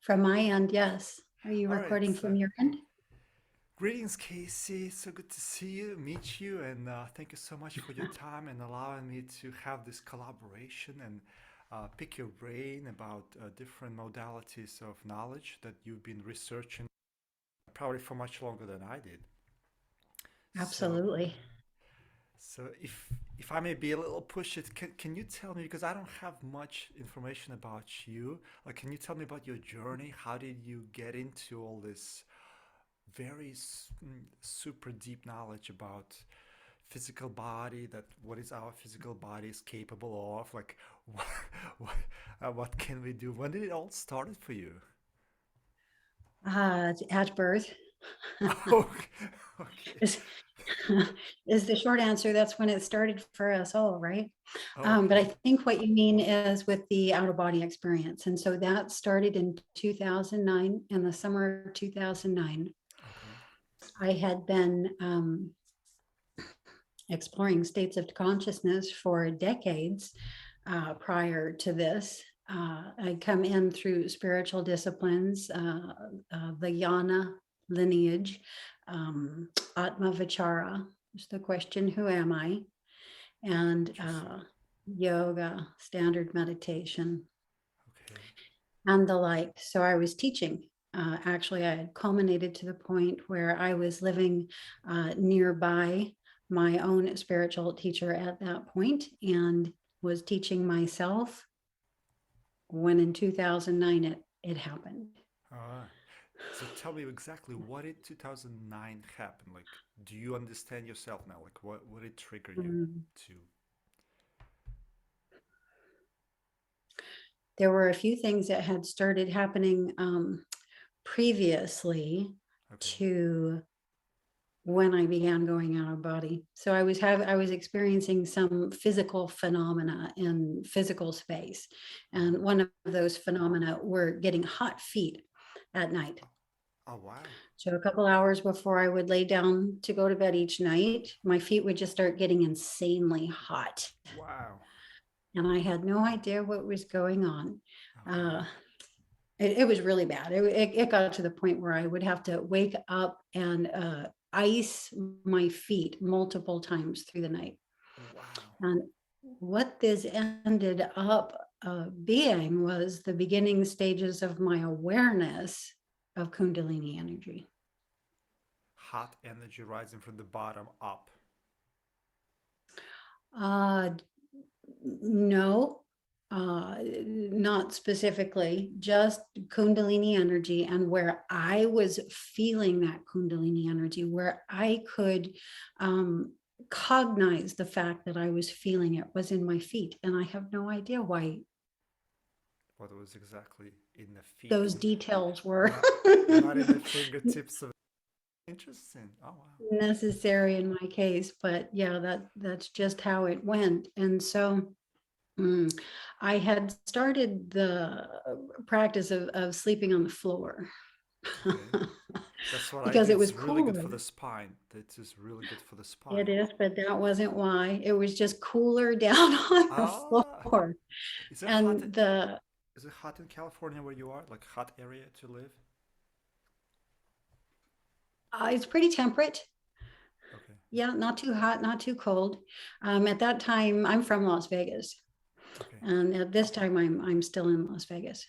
From my end, yes. Are you All right. recording from your end? Greetings, Casey. So good to see you, meet you, and thank you so much for your time and allowing me to have this collaboration and pick your brain about different modalities of knowledge that you've been researching probably for much longer than I did. So, Absolutely. so if I may be a little pushy, can you tell me, because I don't have much information about you, like can you tell me about your journey? How did you get into all this very super deep knowledge about physical body, that what is our physical body is capable of, like what what, what can we do? When did it all started for you? At birth Oh, okay. is, is the short answer. That's when it started for us all, right? But I Okay. think what you mean is with the out of body experience. And so that started in 2009, in the summer of 2009. Okay. I had been exploring states of consciousness for decades prior to this. I come in through spiritual disciplines, the Yana lineage, Atma Vichara is the question, who am I? And Interesting. yoga, standard meditation, Okay. and the like. So I was teaching. Actually, I had culminated to the point where I was living nearby my own spiritual teacher at that point and was teaching myself when in 2009 it happened. All right. So tell me exactly what in 2009 happened. Like, do you understand yourself now? Like, what it triggered you Mm. to? There were a few things that had started happening previously Okay. to when I began going out of body. So I was experiencing some physical phenomena in physical space. Uh-huh. And one of those phenomena were getting hot feet at night. Oh, oh wow. So a couple hours before I would lay down to go to bed each night, my feet would just start getting insanely hot. Wow. And I had no idea what was going on. Okay. Uh, it was really bad. It got to the point where I would have to wake up and ice my feet multiple times through the night. Wow. And what this ended up being was the beginning stages of my awareness of Kundalini energy. Hot energy rising from the bottom up. Uh, no, not specifically, just Kundalini energy, and where I was feeling that Kundalini energy, where I could cognize the fact that I was feeling it was in my feet. And I have no idea why What was exactly in the feet? those details were Not not in the fingertips of. Interesting. Oh wow. necessary in my case, but yeah, that's just how it went. And so Mm. I had started the practice of sleeping on the floor Okay. That's what I because do. it was It's really good cooler. for the spine. That is really good for the It spine. is, but that wasn't why. It was just cooler down on the Ah, floor. is it hot? And the Is it hot in California where you are? Like hot area to live? it's pretty temperate. Okay. Yeah, not too hot, not too cold. At that time, I'm from Las Vegas, Okay. and at this time, I'm still in Las Vegas.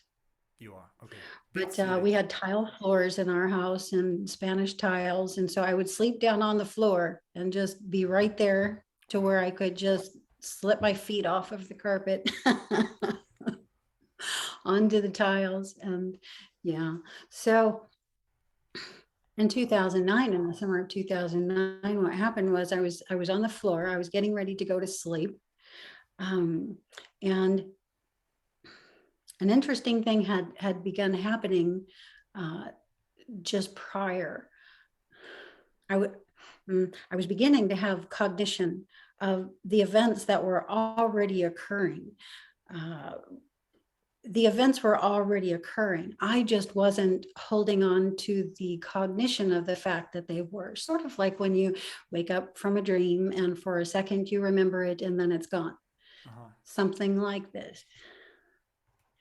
You are. Okay. Big But city. we had tile floors in our house and Spanish tiles. And so I would sleep down on the floor and just be right there to where Wow. I could just slip my feet off of the carpet onto the tiles. And yeah, so in 2009, in the summer of 2009, what happened was I was on the floor. I was getting ready to go to sleep. Um, and an interesting thing had begun happening uh, just prior. I was beginning to have cognition of the events that were already occurring. Uh, the events were already occurring. I just wasn't holding on to the cognition of the fact that they were. Sort of like when you wake up from a dream and for a second you remember it and then it's gone. Uh-huh. Something like this.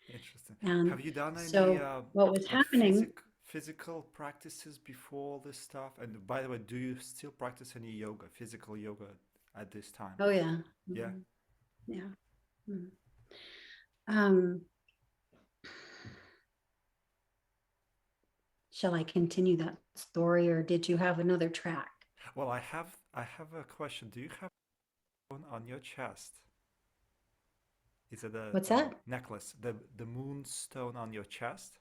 Interesting. And Have you done any so what was like happening, physical practices before this stuff? And by the way, do you still practice any yoga, physical yoga at this time? oh yeah, Yeah. yeah. Mhm. Um, shall I continue that story or did you have another track? Well, I have a question. Do you have one on your chest? Is it a What's that? necklace? The moonstone on your chest?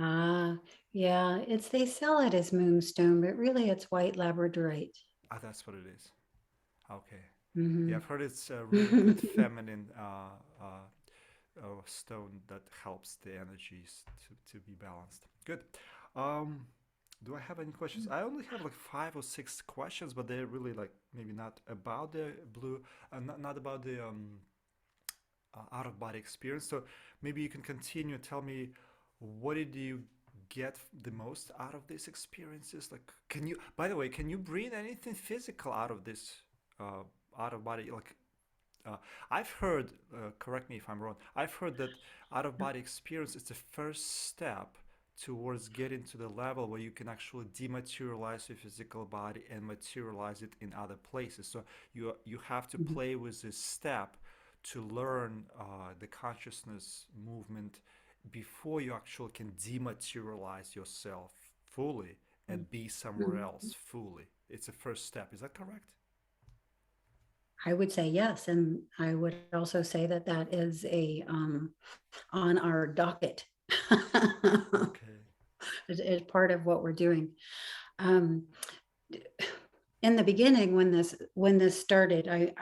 Ah, yeah, they sell it as moonstone, but really it's white labradorite. Ah, that's what it is. Okay. Yeah, Hmm. I've heard it's a really good feminine stone that helps the energies to be balanced. Good. Um, do I have any questions? I only have like 5 or 6 questions, but they're really like maybe not about the blue, not about the out of body experience. So maybe you can continue and tell me what did you get the most out of these experiences? Like, can you, by the way, can you bring anything physical out of this uh, out of body? Like, uh, I've heard, correct me if I'm wrong, I've heard that out of body experience is the first step towards getting to the level where you can actually dematerialize your physical body and materialize it in other places. So you have to play with this step to learn the consciousness movement before you actually can dematerialize yourself fully and be somewhere else fully. It's a first step. Is that correct? I would say yes, and I would also say that that is a on our docket. Okay. Is part of what we're doing. Um, in the beginning, when this started,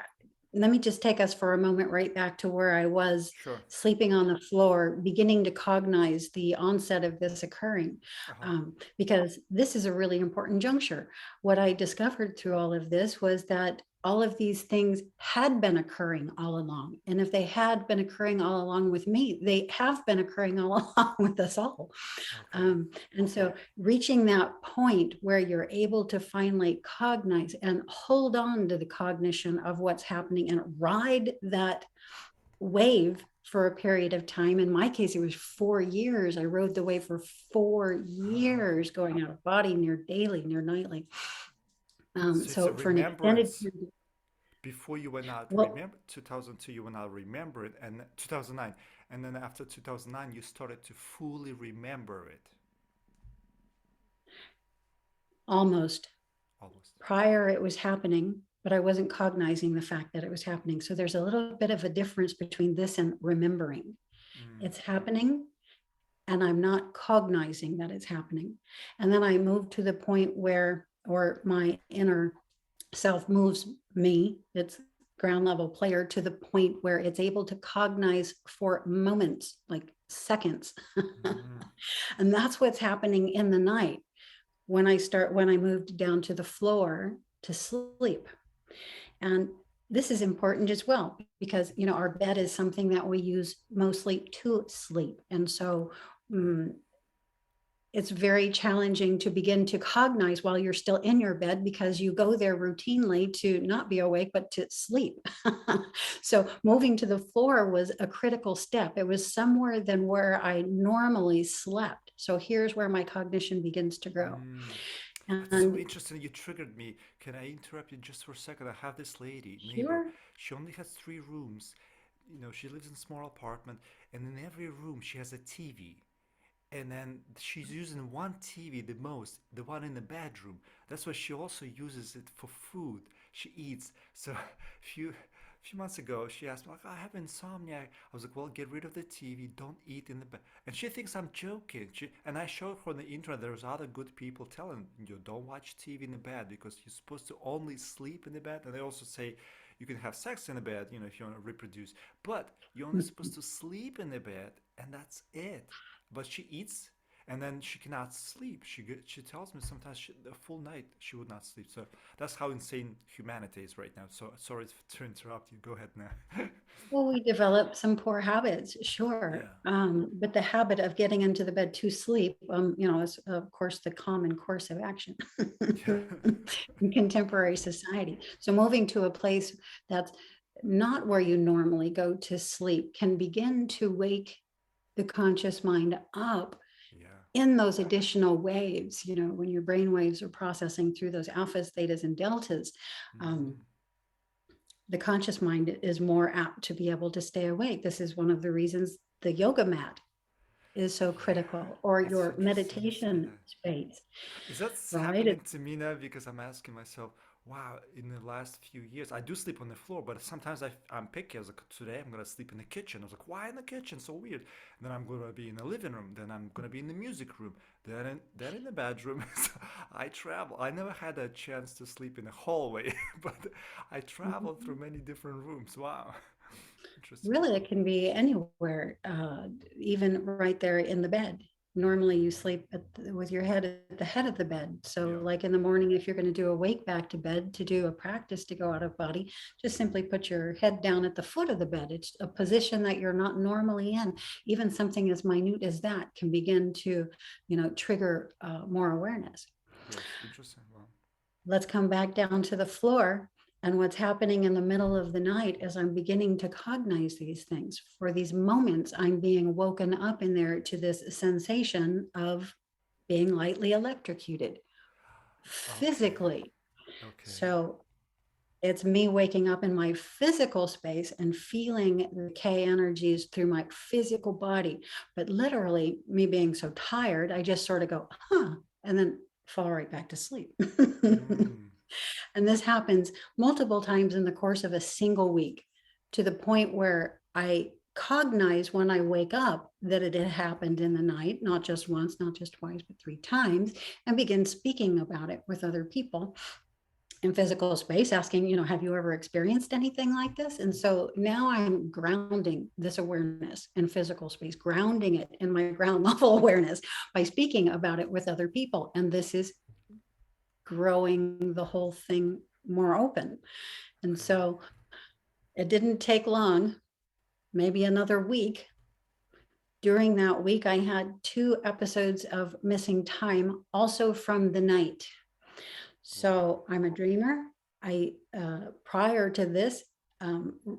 let me just take us for a moment right back to where I was Sure. sleeping on the floor, beginning to cognize the onset of this occurring, Uh-huh. because this is a really important juncture. What I discovered through all of this was that all of these things had been occurring all along. And if they had been occurring all along with me, they have been occurring all along with us all. Okay. And so reaching that point where you're able to finally cognize and hold on to the cognition of what's happening and ride that wave for a period of time. In my case, it was 4 years. I rode the wave for 4 years, going out of body, near daily, near nightly. So it's a So for an extended remembrance period, before you went out. well, Remember 2002, you went out remember it, and 2009, and then after 2009, you started to fully remember it. almost. Almost. Prior, it was happening, but I wasn't cognizing the fact that it was happening. So there's a little bit of a difference between this and remembering. Mm. It's happening, and I'm not cognizing that it's happening. And then I move to the point where, or my inner self moves me, it's ground level player, to the point where it's able to cognize for moments, like seconds. Mm. And that's what's happening in the night when I moved down to the floor to sleep. And this is important as well because our bed is something that we use mostly to sleep. And so Right. it's very challenging to begin to cognize while you're still in your bed because you go there routinely to not be awake, but to sleep. So moving to the floor was a critical step. It was somewhere than where I normally slept. So here's where my cognition begins to grow. Mm. That's so And interesting. You triggered me. Can I interrupt you just for a second? I have this lady, neighbor. sure. She only has 3 rooms. She lives in a small apartment, and in every room she has a TV. And then she's using one TV the most, the one in the bedroom. That's why she also uses it for food. She eats. So a few months ago, she asked me, like, I have insomnia. I was like, well, get rid of the TV. Don't eat in the bed. And she thinks I'm joking. And I showed her on the internet there's other good people telling you don't watch TV in the bed because you're supposed to only sleep in the bed. And they also say you can have sex in the bed, if you want to reproduce. But you're only supposed to sleep in the bed, and that's it. But she eats, and then she cannot sleep. She tells me sometimes a full night she would not sleep. So that's how insane humanity is right now. So sorry to interrupt you. Go ahead now. Well, we develop some poor habits, sure. Yeah. But the habit of getting into the bed to sleep, is of course the common course of action Yeah. in contemporary society. So moving to a place that's not where you normally go to sleep can begin to wake the conscious mind up Yeah. in those additional waves, when your brain waves are processing through those alphas, thetas, and deltas, um, Mm. the conscious mind is more apt to be able to stay awake. This is one of the reasons the yoga mat is so Yeah. critical, or It's your interesting you say meditation that. space, Is that right? happening to me now? Because I'm asking myself, wow, in the last few years, I do sleep on the floor, but sometimes I'm picky. I was like, today I'm going to sleep in the kitchen. I was like, why in the kitchen? So weird. And then I'm going to be in the living room. Then I'm going to be in the music room. Then in the bedroom. So I travel. I never had a chance to sleep in a hallway, but I traveled through many different rooms. Wow. Interesting. Really, it can be anywhere, even right there in the bed. Normally, you sleep with your head at the head of the bed. So, Yeah. like in the morning, if you're going to do a wake back to bed to do a practice to go out of body, just simply put your head down at the foot of the bed. It's a position that you're not normally in. Even something as minute as that can begin to, trigger more awareness. Yes. Interesting. Wow. Let's come back down to the floor. And what's happening in the middle of the night as I'm beginning to cognize these things. For these moments, I'm being woken up in there to this sensation of being lightly electrocuted Okay. physically. Okay. So it's me waking up in my physical space and feeling the K energies through my physical body. But literally, me being so tired, I just sort of go, huh, and then fall right back to sleep. Mm. And this happens multiple times in the course of a single week, to the point where I cognize when I wake up that it had happened in the night, not just once, not just twice, but 3 times, and begin speaking about it with other people in physical space, asking, have you ever experienced anything like this? And so now I'm grounding this awareness in physical space, grounding it in my ground level awareness by speaking about it with other people. And this is growing the whole thing more open. And Okay. so it didn't take long, maybe another week. During that week, I had 2 episodes of missing time, also from the night. Wow. So I'm a dreamer. I, prior to this,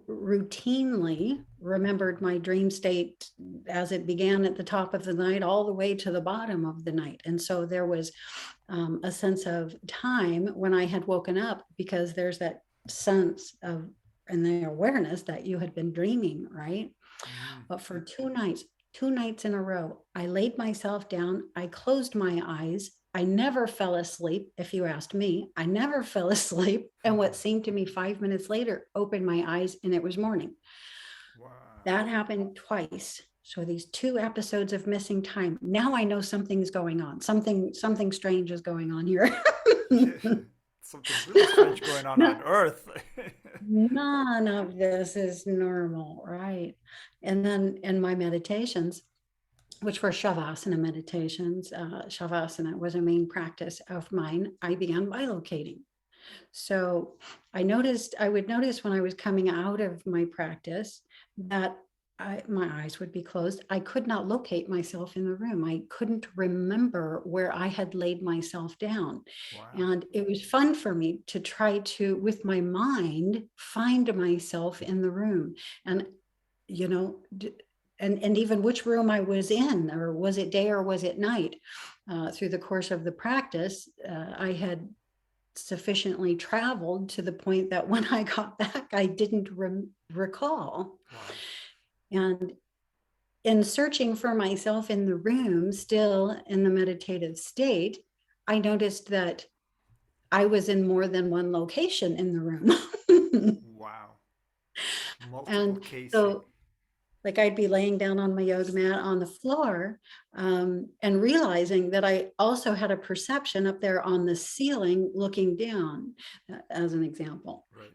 routinely remembered my dream state as it began at the top of the night all the way to the bottom of the night. And so there was a sense of time when I had woken up, because there's that sense of and the awareness that you had been dreaming, right? Mm. But for 2 nights in a row, I laid myself down, I closed my eyes. I never fell asleep. If you asked me, I never fell asleep. And what seemed to me 5 minutes later, opened my eyes and it was morning. Wow. That happened twice. So these 2 episodes of missing time. Now I know something's going on. Something strange is going on here. Yeah. Something really strange going on No, Earth. none of this is normal, right? And then in my meditations, which were Shavasana meditations, Shavasana was a main practice of mine, I began bilocating. So I would notice when I was coming out of my practice that my eyes would be closed. I could not locate myself in the room. I couldn't remember where I had laid myself down. Wow. And it was fun for me to try to, with my mind, find myself in the room. And, you know, and even which room I was in, or was it day or was it night? Through the course of the practice, I had sufficiently traveled to the point that when I got back, I didn't recall. Wow. And in searching for myself in the room, still in the meditative state, I noticed that I was in more than one location in the room. Wow. Multiple And casing. so, like, I'd be laying down on my yoga mat on the floor, and realizing that I also had a perception up there on the ceiling looking down, as an example. Right.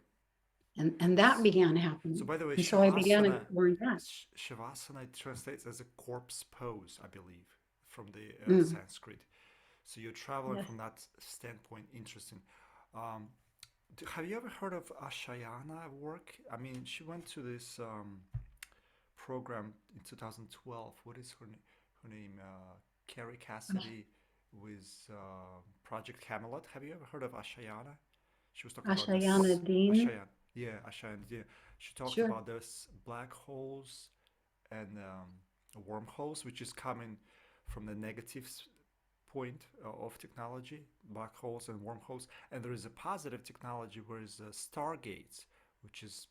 And that S- began So, happening. by the way, And so I began Shavasana, exploring that. Shavasana translates as a corpse pose, I believe, from the Mm, Sanskrit. So you're traveling yes. from that standpoint. Interesting. Um, have you ever heard of Ashayana work? I mean, she went to this program in 2012. What is her name? Carrie Cassidy with Project Camelot. Have you ever heard of Ashayana? She was talking about Ashayana this Dean. Ashayan. Yeah, Ashayan. Yeah. She talked Sure. about this black holes and wormholes, which is coming from the negative point of technology, black holes and wormholes, and there is a positive technology where is stargates, which is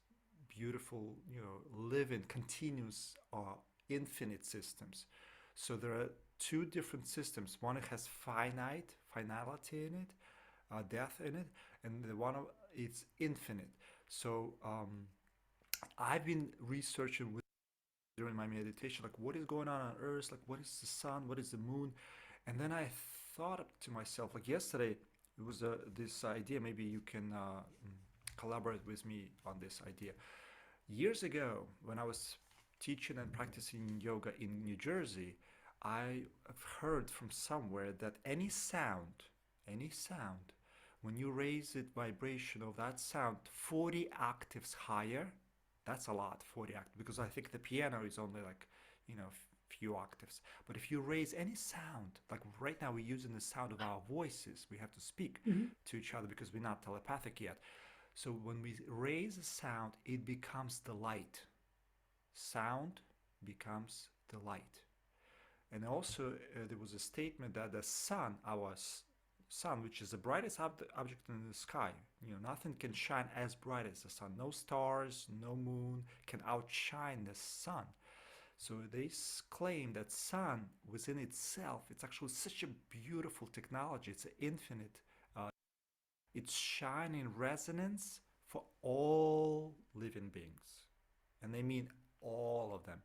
beautiful, living, continuous, infinite systems. So there are two different systems. One has finality in it, death in it, and the one it's infinite. So I've been researching during my meditation, like what is going on Earth, like what is the sun, what is the moon, and then I thought to myself, like yesterday, it was this idea. Maybe you can collaborate with me on this idea. Years ago, when I was teaching and practicing yoga in New Jersey, I have heard from somewhere that any sound, when you raise the vibration of that sound 40 octaves higher, that's a lot, 40 octaves, because I think the piano is only like, few octaves. But if you raise any sound, like right now we're using the sound of our voices, we have to speak Mhm. to each other because we're not telepathic yet. So when we raise a sound, it becomes the light. Sound becomes the light. And also, there was a statement that the sun, sun, which is the brightest object in the sky, nothing can shine as bright as the sun. No stars, no moon can outshine the sun. So they claim that sun within itself, it's actually such a beautiful technology. It's an infinite. Uh, it's shining resonance for all living beings, and they mean all of them: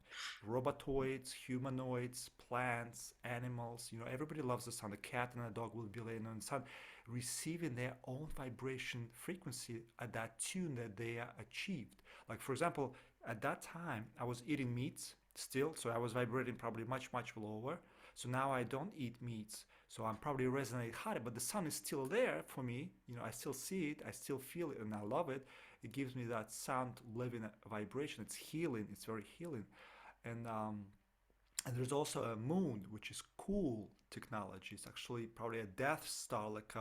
robotoids, humanoids, plants, animals. Everybody loves the sun. A cat and a dog will be laying on the sun, receiving their own vibration frequency at that tune that they are achieved. Like, for example, at that time, I was eating meats still, so I was vibrating probably much, much lower. So now I don't eat meats, so I'm probably resonate higher, but the sun is still there for me. I still see it, I still feel it, and I love it. It gives me that sound living vibration. It's healing. It's very healing. And there's also a moon, which is cool technology. It's actually probably a Death Star, like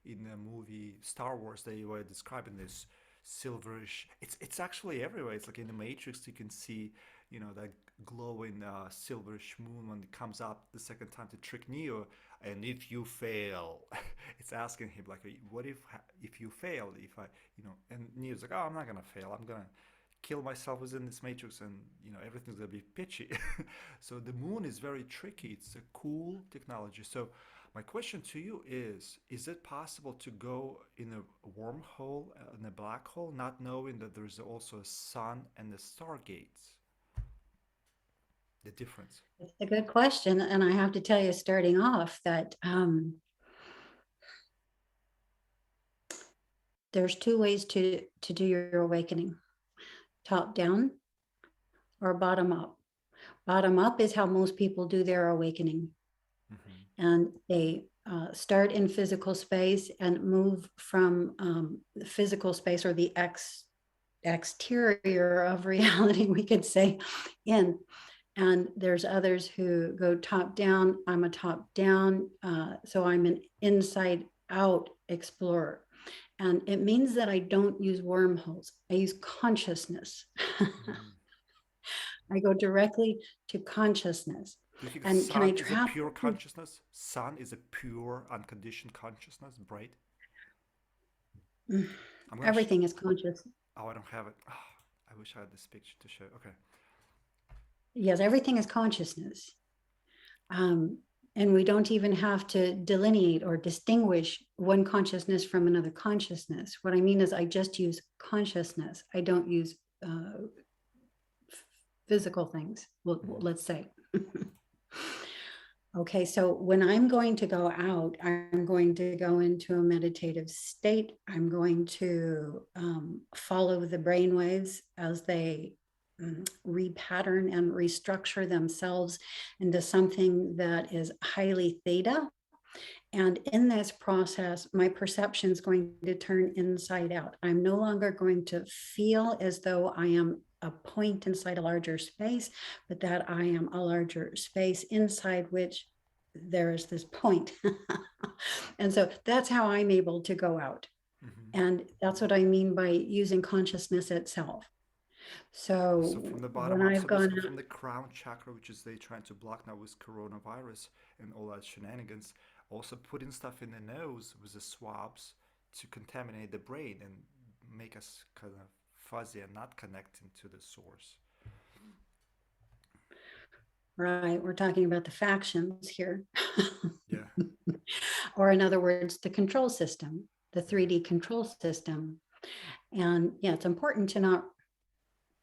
in the movie Star Wars. They were describing this silverish. It's actually everywhere. It's like in the Matrix. You can see, that glowing silverish moon when it comes up the second time to trick Neo. And if you fail, it's asking him like, what if you fail? If I, and Neo's like, oh, I'm not gonna fail. I'm gonna kill myself within this matrix, and everything's gonna be pitchy. So the moon is very tricky. It's a cool technology. So my question to you is it possible to go in a wormhole, in a black hole, not knowing that there's also a sun and the stargates? The difference. It's a good question. And I have to tell you, starting off, that there's two ways to do your awakening: top down or bottom up. Bottom up is how most people do their awakening. Mm-hmm. And they start in physical space and move from the physical space, or the exterior of reality, we could say, in. And there's others who go top down. I'm a top down, so I'm an inside out explorer. And it means that I don't use wormholes. I use consciousness. Mm. I go directly to consciousness. Do you think And can I sun is a trap? pure consciousness? Sun is a pure, unconditioned consciousness, bright. I'm gonna. Everything is conscious. Oh, I don't have it. Oh, I wish I had this picture to show. Okay. Yes, everything is consciousness. Um, and we don't even have to delineate or distinguish one consciousness from another consciousness. What I mean is, I just use consciousness. I don't use physical things, Mm-hmm. let's say. Okay, so when I'm going to go out, I'm going to go into a meditative state. I'm going to follow the brain waves as they repattern and restructure themselves into something that is highly theta. And in this process, my perception is going to turn inside out. I'm no longer going to feel as though I am a point inside a larger space, but that I am a larger space inside which there is this point. And so that's how I'm able to go out. Mm-hmm. And that's what I mean by using consciousness itself. So So from the bottom when up, I've so gone basically out, from the crown chakra, which is they trying to block now with coronavirus and all that shenanigans, also putting stuff in the nose with the swabs to contaminate the brain and make us kind of fuzzy and not connecting to the source. right, we're talking about the factions here. Yeah, Or in other words, the control system, the yeah. 3D control system. And yeah, it's important to not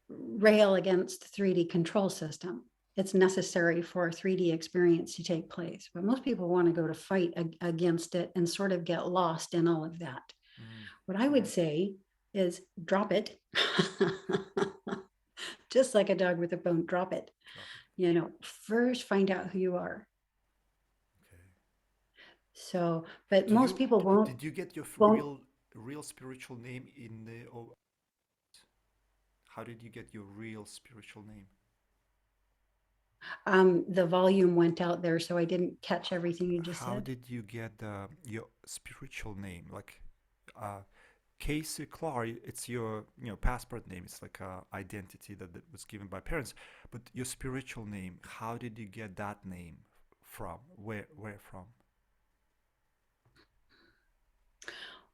rail against the 3D control system. It's necessary for a 3D experience to take place. But most people want to go to fight against it and sort of get lost in all of that. Mm, What I would say is drop it. Just like a dog with a bone, drop it. drop it. First find out who you are. Okay. So, but Do most you people did you get your won't real spiritual name in the? Oh, how did you get your real spiritual name? the volume went out there, so I didn't catch everything you just How said. did you get your spiritual name? Like, uh, Casey Claar, it's your passport name. It's like a identity that was given by parents. But your spiritual name, how did you get that name from? Where from?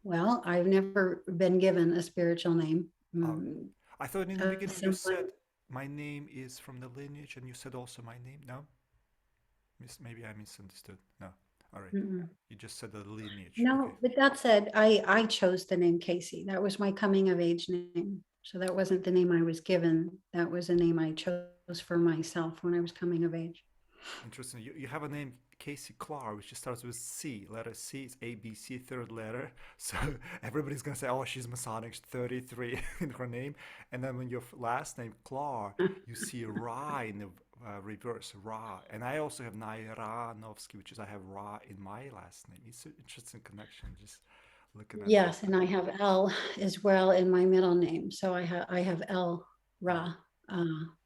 Well, I've never been given a spiritual name. Oh, I thought in the beginning you Simply, said my name is from the lineage, and you said also my name. No, maybe I misunderstood. No, all right. mm-mm. You just said the lineage. Okay, No, but that said, I chose the name Casey. That was my coming of age name. So that wasn't the name I was given. That was a name I chose for myself when I was coming of age. interesting. You have a name Casey Claar, which starts with C. Letter C is A B C, third letter. So everybody's gonna say, "Oh, she's Masonic, 33 in her name." And then when your last name Claar, you see Ra in the reverse, Ra. And I also have Nairanovsky, which is I have Ra in my last name. It's an interesting connection. Just looking at that. Yes, and I have L as well in my middle name. So I have L Ah, Ra,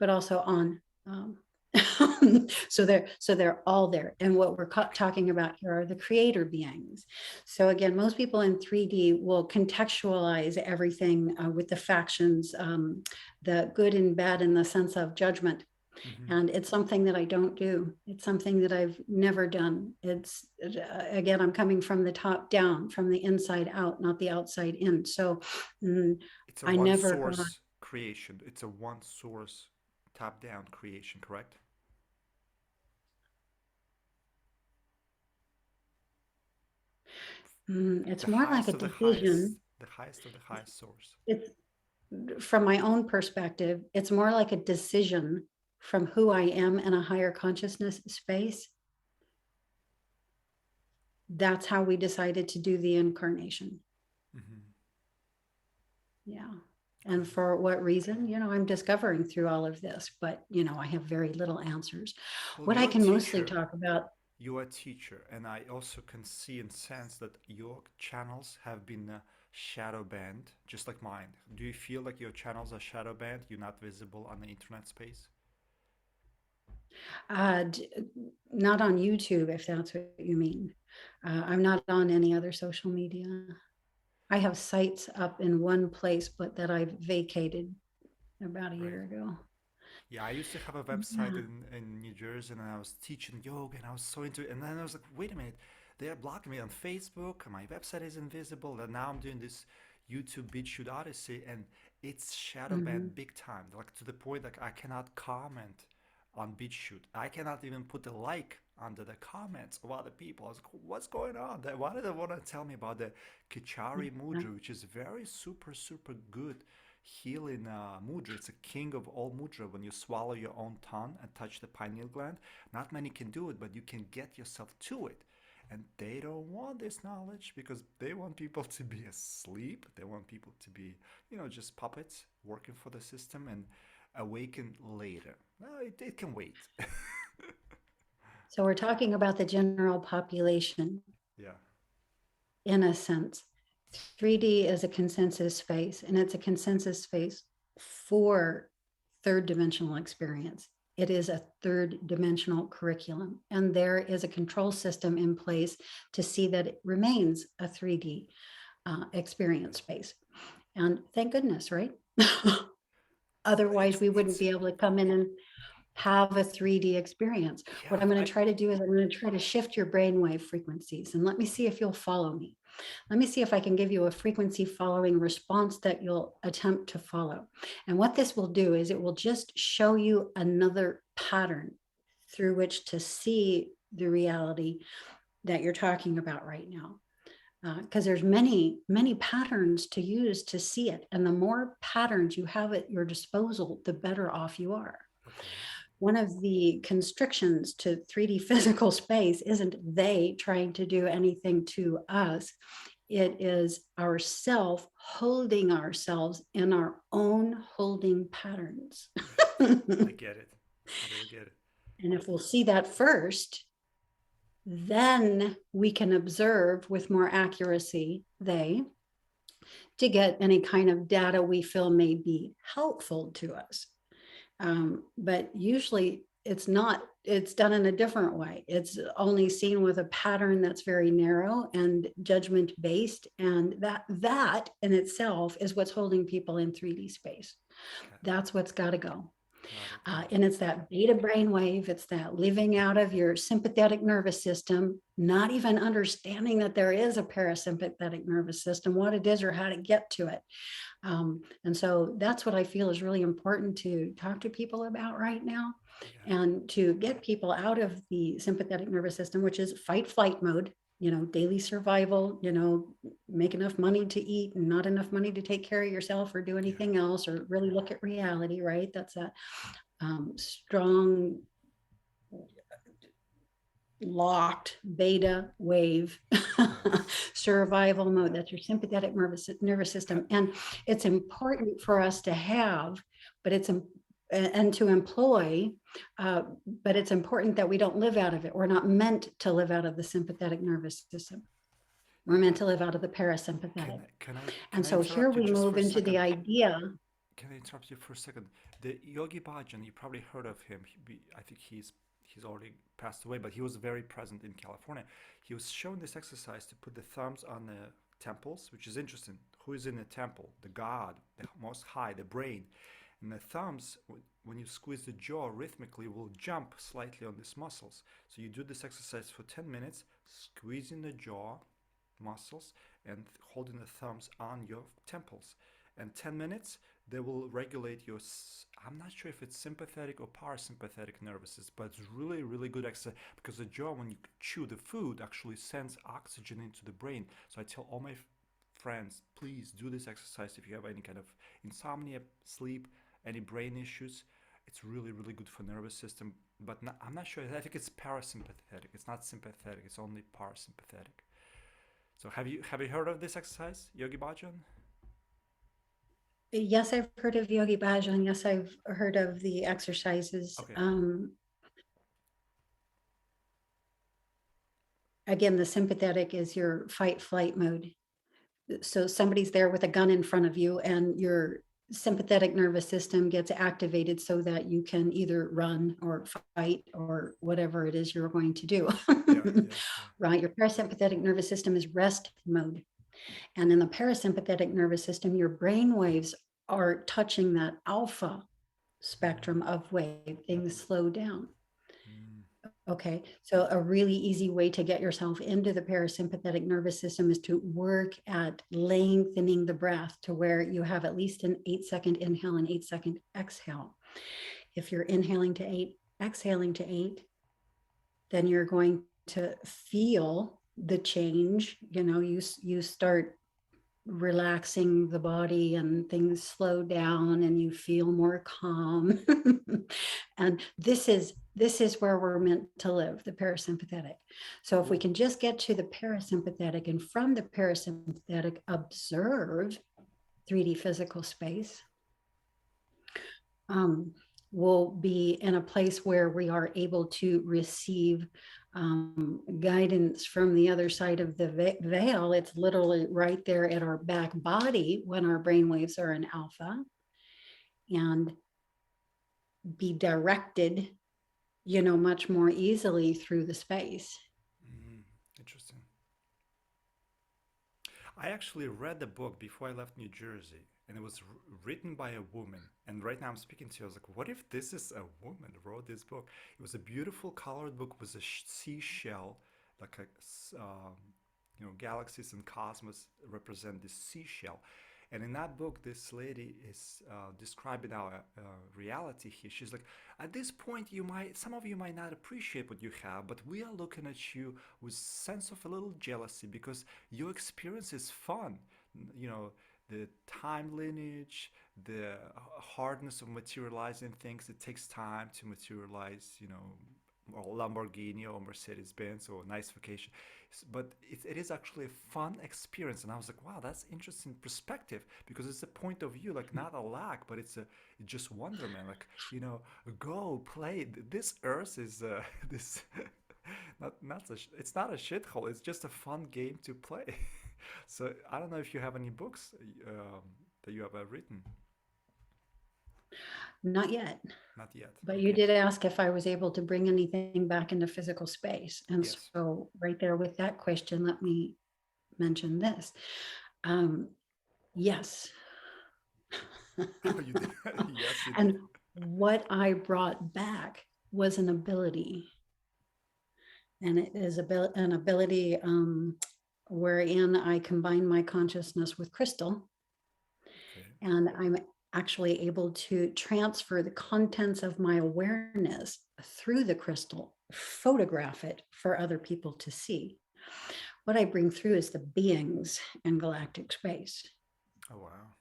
but also on. So they're all there. And what we're okay. talking about here are the creator beings. So again, most people in 3D will contextualize everything with the factions, the good and bad in the sense of judgment. Mm-hmm. And it's something that I don't do. It's something that I've never done. Again, I'm coming from the top down, from the inside out, not the outside in. So mm, It's a I one never got, source creation. It's a one source top down creation, correct? it's The more like a highest of the highest, decision. the highest of the highest source. It's from my own perspective, it's more like a decision from who I am in a higher consciousness space. That's how we decided to do the incarnation. Mm-hmm. Yeah. Okay. And for what reason, I'm discovering through all of this, but I have very little answers. Well, What I you're a can mostly teacher. talk about, You're a teacher, and I also can see and sense that your channels have been shadow banned, just like mine. Do you feel like your channels are shadow banned? You're not visible on the internet space? uh, not on YouTube, if that's what you mean. I'm not on any other social media. I have sites up in one place, but that I've vacated about a Right. year ago. Yeah, I used to have a website Yeah. in New Jersey, and I was teaching yoga, and I was so into it. And then I was like, wait a minute, they are blocking me on Facebook. My website is invisible. And now I'm doing this YouTube BitChute Odyssey, and it's shadow Mhm. banned big time. Like to the point like I cannot comment on BitChute. I cannot even put a like under the comments of other people. I was like, what's going on? Why did they want to tell me about the Kichari Yeah. Mudra, which is very super good healing mudra. It's a king of all mudra. When you swallow your own tongue and touch the pineal gland, not many can do it, but you can get yourself to it. And they don't want this knowledge because they want people to be asleep. They want people to be, just puppets working for the system and awaken later. No, it can wait. So we're talking about the general population Yeah. in a sense. 3D is a consensus space, and it's a consensus space for third dimensional experience. It is a third dimensional curriculum, and there is a control system in place to see that it remains a 3D experience Right. space. And thank goodness, right? Otherwise, we wouldn't it's be able to come in and have a 3D experience. yeah. What I'm going to try to do is I'm going to try to shift your brainwave frequencies, and let me see if you'll follow me. Let me see if I can give you a frequency following response that you'll attempt to follow. And what this will do is it will just show you another pattern through which to see the reality that you're talking about right now. Because there's many patterns to use to see it. And the more patterns you have at your disposal, the better off you are. Okay. One of the constrictions to 3D physical space isn't they trying to do anything to us. It is ourself holding ourselves in our own holding patterns. I get it. Totally get it. And if we'll see that first, then we can observe with more accuracy they to get any kind of data we feel may be helpful to us. But usually it's not, it's done in a different way. It's only seen with a pattern that's very narrow and judgment based. And that in itself is what's holding people in 3D space. Got That's what's got to go. got it. Got And it. it's that beta brainwave, it's that living out of your sympathetic nervous system, not even understanding that there is a parasympathetic nervous system, what it is or how to get to it. And so that's what I feel is really important to talk to people about right now, Yeah. and to get people out of the sympathetic nervous system, which is fight flight mode, daily survival, make enough money to eat and not enough money to take care of yourself or do Yeah. anything else or really look at reality, right? That's a strong locked beta wave Yes. survival mode. That's your sympathetic nervous Uh, system. And it's important for us to have, but and to employ, but it's important that we don't live out of it. We're not meant to live out of the sympathetic nervous system. We're meant to live out of the parasympathetic. can And I so here interrupt you we just move for a into the second? idea. Can I interrupt you for a second? The Yogi Bhajan, you probably heard of him. I think he's already passed away, but he was very present in California. He was showing this exercise to put the thumbs on the temples, which is interesting. Who is in the temple? The God, the Most High, the brain. And the thumbs, when you squeeze the jaw rhythmically, will jump slightly on these muscles. So you do this exercise for 10 minutes, squeezing the jaw muscles and holding the thumbs on your temples. And 10 minutes, they will regulate your, I'm not sure if it's sympathetic or parasympathetic nervous system, but it's really, really good exercise because the jaw, when you chew the food, actually sends oxygen into the brain. So I tell all my friends, please do this exercise if you have any kind of insomnia, sleep, any brain issues. It's really, really good for nervous system, but I'm not sure. I think it's parasympathetic. It's not sympathetic. It's only parasympathetic. So have you heard of this exercise, Yogi Bhajan? Yes, I've heard of Yogi Bhajan. Yes, I've heard of the exercises. Okay. Again, the sympathetic is your fight flight mode. So somebody's there with a gun in front of you and your sympathetic nervous system gets activated so that you can either run or fight or whatever it is you're going to do. Yeah, yeah, yeah. Right? Your parasympathetic nervous system is rest mode. And in the parasympathetic nervous system, your brain waves are touching that alpha spectrum of wave. Things slow down. Mm, Okay, so a really easy way to get yourself into the parasympathetic nervous system is to work at lengthening the breath to where you have at least an 8-second inhale and 8-second exhale. If you're inhaling to 8, exhaling to 8, then you're going to feel the change. You start relaxing the body and things slow down and you feel more calm. And this is where we're meant to live, the parasympathetic. So if we cool. can just get to the parasympathetic and from the parasympathetic observe 3D physical space, we'll be in a place where we are able to receive guidance from the other side of the veil. It's literally right there at our back body when our brain waves are in alpha, and be directed, much more easily through the space. Mm, interesting. I actually read the book before I left New Jersey. and it was written by a woman. And right now I'm speaking to you, I was like, what if this is a woman who wrote this book? It was a beautiful colored book with a seashell, like galaxies and cosmos represent this seashell. And in that book, this lady is describing our reality here. She's like, at this point, some of you might not appreciate what you have, but we are looking at you with sense of a little jealousy because your experience is fun. You know, the time lineage, the hardness of materializing things. It takes time to materialize, or Lamborghini or Mercedes Benz or a nice vacation. But it is actually a fun experience. And I was like, wow, that's interesting perspective because it's a point of view, like not a lack, but it's just wonderment. Like, go play. This earth is this. It's not a shithole. It's just a fun game to play. So I don't know if you have any books that you have written. Not yet. Not yet. But you Okay. did ask if I was able to bring anything back into physical space. And Yes. so right there with that question, let me mention this. Yes. You did. Yes, you did. And what I brought back was an ability. And it is an ability wherein I combine my consciousness with crystal. Okay. And I'm actually able to transfer the contents of my awareness through the crystal, photograph it for other people to see. What I bring through is the beings in galactic space. Oh, wow.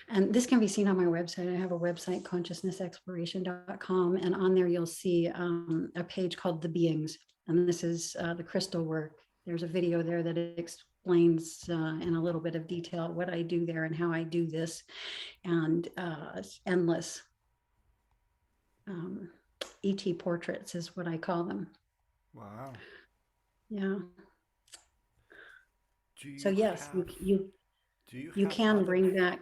And this can be seen on my website. I have a website, consciousnessexploration.com, and on there you'll see a page called The Beings. And this is the crystal work. There's a video there that explains in a little bit of detail what I do there and how I do this. And endless ET portraits is what I call them. Wow. Yeah. Do So you yes, have do you you have can other bring back.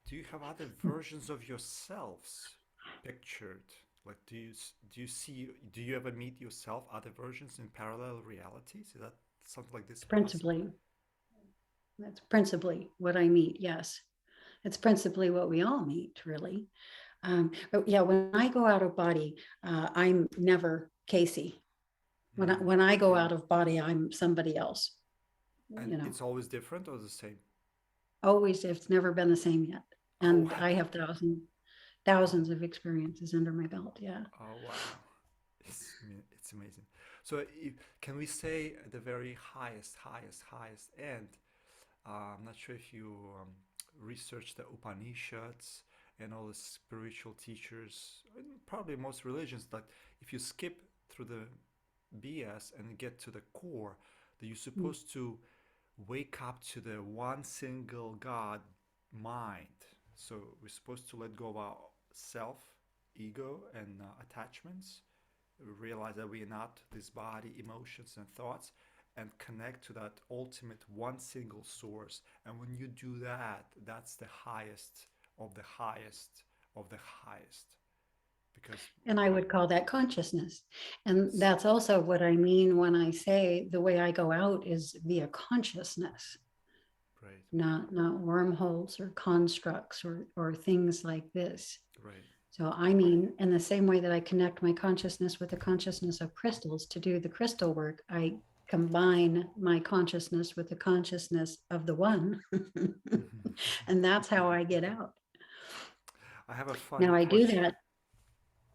do you have other versions of yourselves pictured? Like do you ever meet yourself other versions in parallel realities? Is that something like this possible? Principally, that's principally what I meet. Yes, it's principally what we all meet, really. But yeah, when I go out of body, I'm never Casey. Mm. When I go out of body, I'm somebody else. And it's always different or the same? Always, it's never been the same yet. Oh, And I have oh, thousands of experiences under my belt. Yeah. oh, wow. It's amazing. So can we say at the very highest end, I'm not sure if you research the Upanishads and all the spiritual teachers, and probably most religions, that if you skip through the BS and get to the core, that you're supposed to wake up to the one single God mind. So we're supposed to let go of our self, ego, and attachments, realize that we are not this body, emotions, and thoughts, and connect to that ultimate one single source. And when you do that, that's the highest of the highest of the highest. Because, And I would call that consciousness. And it's that's also what I mean when I say the way I go out is via consciousness, great, not wormholes or constructs or things like this. great. So I mean, in the same way that I connect my consciousness with the consciousness of crystals to do the crystal work, I combine my consciousness with the consciousness of the one. And that's how I get out. I have a funny Now I do question. that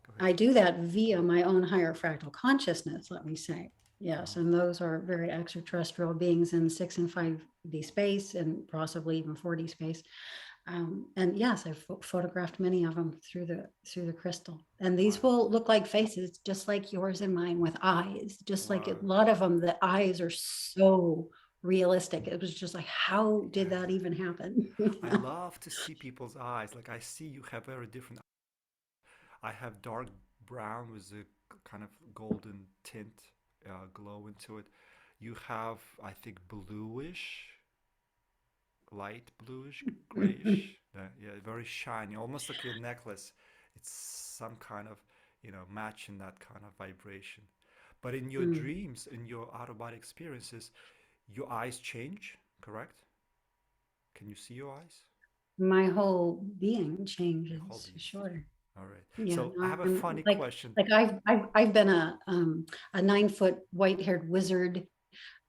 Go ahead. I do that via my own higher fractal consciousness, let me say. Yes, Uh-huh. and those are very extraterrestrial beings in 6 and 5D space and possibly even 4D space. And yes, I've photographed many of them through the crystal. And these Wow. will look like faces, just like yours and mine, with eyes. Just like a Wow. lot of them, the eyes are so realistic. It was just like, how did that Yeah. even happen? I love to see people's eyes. Like I see you have very different. I have dark brown with a kind of golden tint, glow into it. You have, I think, bluish, light bluish, grayish. Yeah, very shiny, almost like your necklace. It's some kind of, matching that kind of vibration. But in your Mm. dreams, in your out of body experiences, your eyes change, correct? Can you see your eyes? my whole being Your whole changes. being changes. Sure. All right. Yeah, So I no, have a I'm funny question. like I've been a 9 foot white-haired wizard.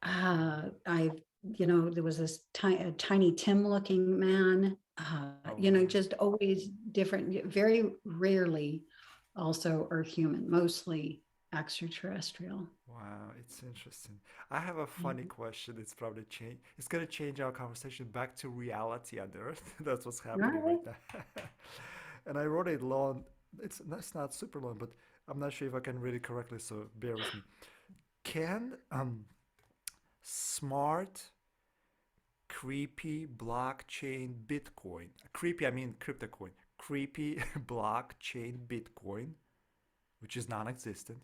I've, there was this a tiny Tim looking man, Oh, wow. just always different, very rarely also are human, mostly extraterrestrial. Wow, it's interesting. I have a Yeah. funny question. It's probably change. It's gonna change our conversation back to reality on Earth. That's what's All happening right right. now. And I wrote it long. It's not super long, but I'm not sure if I can read it correctly. So bear with me. Can smart, creepy blockchain Bitcoin? Creepy, I mean cryptocoin. Creepy blockchain Bitcoin, which is non-existent,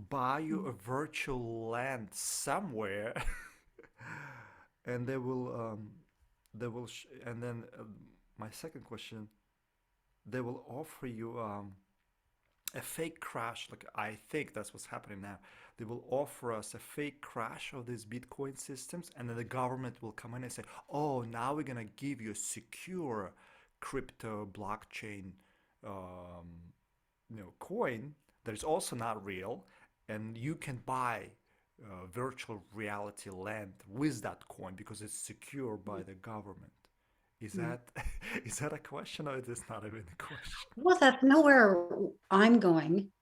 buy you a virtual land somewhere, and and then my second question, they will offer you a fake crash. Like I think that's what's happening now. They will offer us a fake crash of these Bitcoin systems, and then the government will come in and say, "Oh, now we're gonna give you a secure crypto blockchain um, coin that is also not real, and you can buy virtual reality land with that coin because it's secure by the government." Is Yeah. that is that a question, or is this not even a question? Well, that's nowhere I'm going.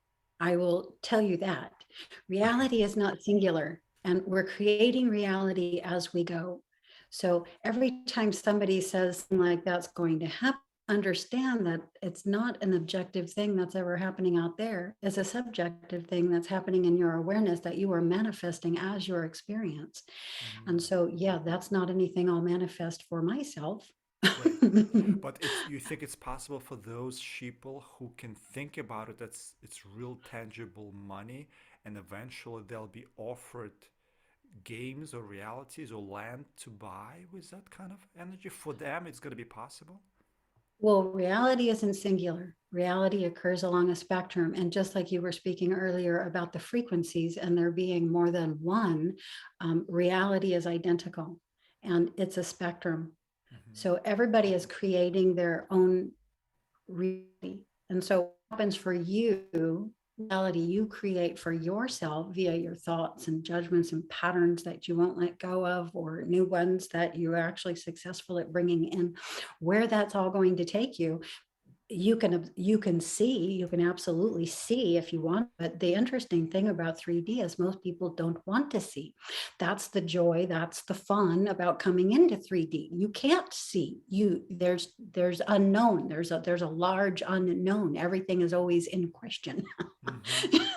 I will tell you that. Okay. Reality is not singular, and we're creating reality as we go. So every time somebody says something like that's going to happen, understand that it's not an objective thing that's ever happening out there. It's a subjective thing that's happening in your awareness that you are manifesting as your experience. And Mhm. so, yeah, that's not anything I'll manifest for myself. Right. But it's you think it's possible for those sheeple who can think about it, that's it's real tangible money, and eventually they'll be offered games or realities or land to buy with that kind of energy. For them, it's going to be possible. Well, reality isn't singular. Reality occurs along a spectrum. And just like you were speaking earlier about the frequencies and there being more than one, reality is identical and it's a spectrum. Hmm. So everybody is creating their own reality. And so what happens for you, reality you create for yourself via your thoughts and judgments and patterns that you won't let go of, or new ones that you're actually successful at bringing in, where that's all going to take you, you can absolutely see if you want. But the interesting thing about 3D is most people don't want to see. That's the joy, that's the fun about coming into 3D. You can't see. There's unknown, there's a large unknown. Everything is always in question. Hmm.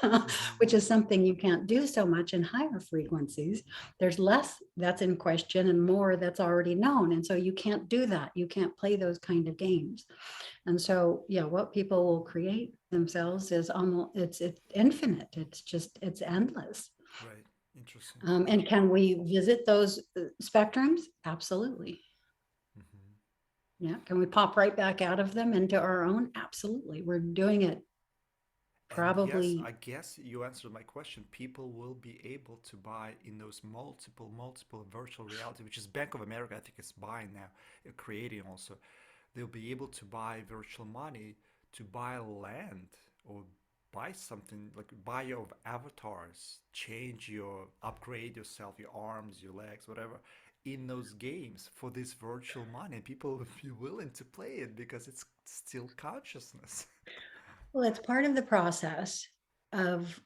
Hmm. Which is something you can't do so much in higher frequencies. There's less that's in question and more that's already known, and so you can't do that. You can't play those kind of games. And so, yeah, what people will create themselves is almost, it's infinite. It's endless. Right. Interesting. And can we visit those spectrums? Absolutely. Hmm. Yeah. Can we pop right back out of them into our own? Absolutely. We're doing it And yes, probably. I guess you answered my question. People will be able to buy in those multiple virtual reality, which is Bank of America, I think is buying now, creating also. They'll be able to buy virtual money to buy land or buy something like buy your avatars, upgrade yourself, your arms, your legs, whatever, in those games for this virtual money. People will be willing to play it because it's still consciousness. Well, it's part of the process of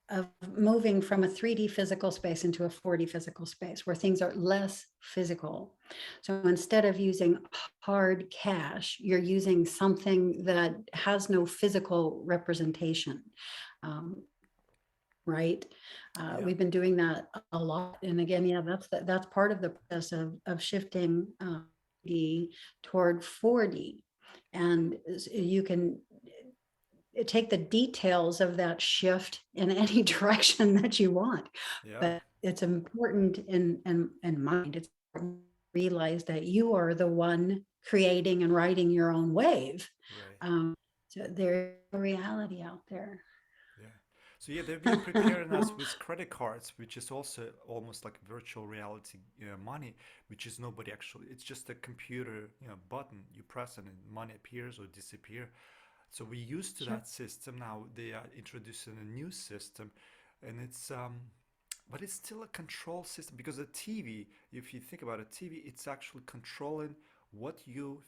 of moving from a 3D physical space into a 4D physical space where things are less physical. So instead of using hard cash, you're using something that has no physical representation. Um, right? Yeah. We've been doing that a lot, and again, yeah, that's part of the process of shifting D toward 4D, and you can take the details of that shift in any direction that you want. Yeah. But it's important in mind. It's important to realize that you are the one creating and riding your own wave. Right. Um, so there's a reality out there. Yeah. So yeah, they've been preparing us with credit cards, which is also almost like virtual reality money, which is nobody actually. It's just a computer, button you press and money appears or disappear. So we used to Sure. that system. Now they are introducing a new system, and but it's still a control system because a TV, if you think about a TV, it's actually controlling what you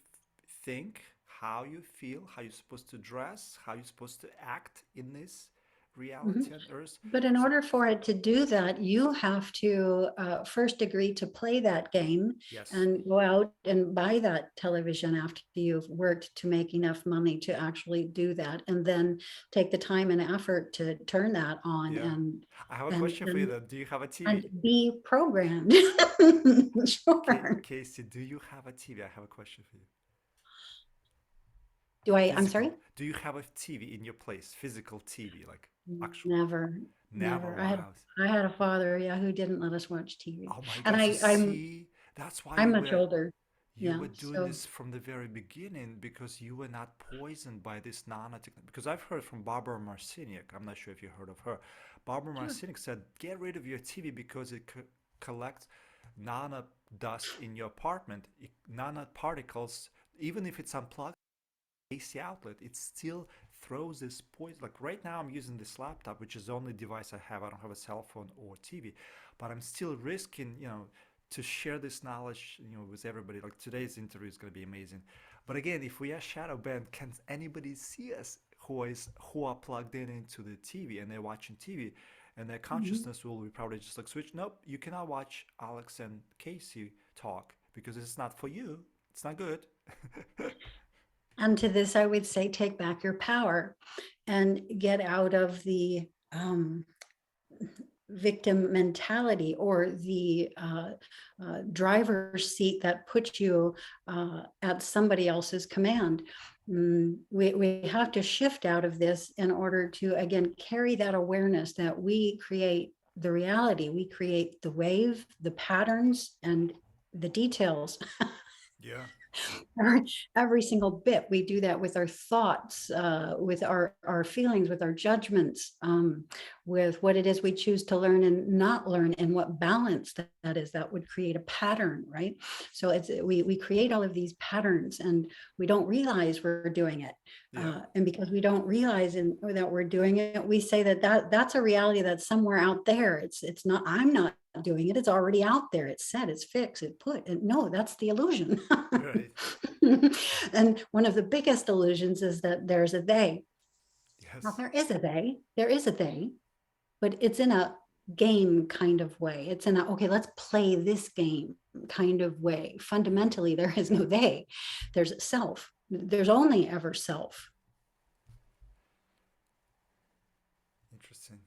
think, how you feel, how you're supposed to dress, how you're supposed to act in this Mhm. reality on Earth. But in So order for it to do that, you have to first agree to play that game yes, and go out and buy that television after you've worked to make enough money to actually do that, and then take the time and effort to turn that on yeah. I have a and question for you and though. Do you have a TV? and be programmed. Sure. Casey, do you have a TV? I have a question for you. Do I? I'm sorry. Physical. Do you have a TV in your place? Physical TV, like actual. Never, Never. never. Wow. I had a father, yeah, who didn't let us watch TV, Oh my and God. So I'm see, that's why I'm much older. you Yeah, were doing so this from the very beginning because you were not poisoned by this nanotechnology. Because I've heard from Barbara Marciniak. I'm not sure if you heard of her. Barbara sure. Marciniak said, get rid of your TV because it collects nano dust in your apartment, nanoparticles. Even if it's unplugged AC outlet, it still throws this poison. Like right now, I'm using this laptop, which is the only device I have. I don't have a cell phone or TV, but I'm still risking, to share this knowledge, with everybody. Like today's interview is going to be amazing. But again, if we are shadow banned, can anybody see us who are plugged in into the TV and they're watching TV, and their Mhm. consciousness will be probably just like switch. Nope, you cannot watch Alex and Casey talk because it's not for you. It's not good. And to this, I would say, take back your power and get out of the victim mentality or the driver's seat that puts you at somebody else's command. We have to shift out of this in order to, again, carry that awareness that we create the reality, we create the wave, the patterns, and the details. Yeah. Every single bit. We do that with our thoughts, with our feelings, with our judgments, with what it is we choose to learn and not learn, and what balance that is. That would create a pattern, right? So we create all of these patterns, and we don't realize we're doing it. Yeah. And because we don't realize that we're doing it, we say that's a reality that's somewhere out there. It's not. I'm not doing it. It's already out there. It's set. It's fixed. It's put. And no, that's the illusion. Right. And one of the biggest illusions is that there's a they. Well, Yes. there is a they. There is a they, but it's in a game kind of way. It's in a, okay, let's play this game kind of way. Yeah. Fundamentally, there is no they. There's self. There's only ever self. Interesting.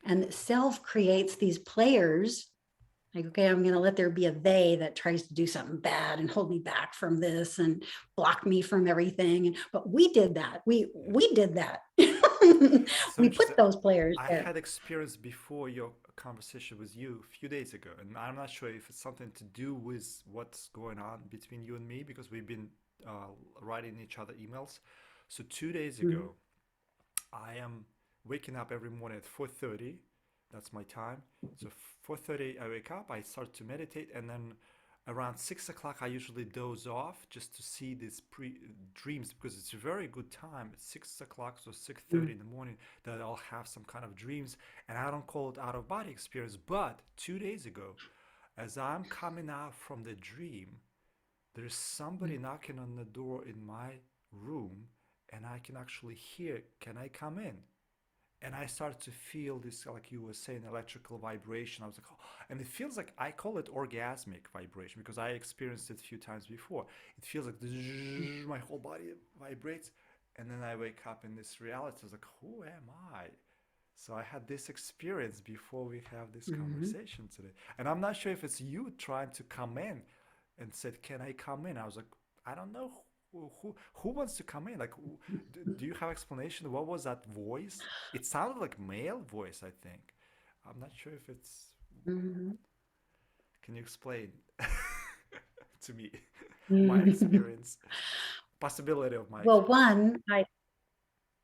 And self creates these players. Like, okay, I'm going to let there be a they that tries to do something bad and hold me back from this and block me from everything. But we did that. Yeah. We did that. It's so We interesting. put those players I there. had experience before your conversation with you a few days ago, and I'm not sure if it's something to do with what's going on between you and me because we've been uh, writing each other emails. So 2 days Mhm. ago, I am waking up every morning at 4:30. That's my time. So 4:30, I wake up. I start to meditate, and then around 6 o'clock, I usually doze off just to see these pre dreams because it's a very good time at 6 o'clock, so 6:30 Mhm. in the morning that I'll have some kind of dreams, and I don't call it out of body experience. But 2 days ago, as I'm coming out from the dream, there's somebody knocking on the door in my room, and I can actually hear, "Can I come in?" And I start to feel this, like you were saying, electrical vibration. I was like, oh, and it feels like I call it orgasmic vibration because I experienced it a few times before. It feels like my whole body vibrates, and then I wake up in this reality. I was like, who am I? So I had this experience before we have this Mhm. conversation today, and I'm not sure if it's you trying to come in and said, "Can I come in?" I was like, I don't know who wants to come in. Like, do you have explanation? What was that voice? It sounded like male voice, I think. I'm not sure if it's. Mhm. Can you explain to me my Mhm. experience, possibility of my Well, experience? one,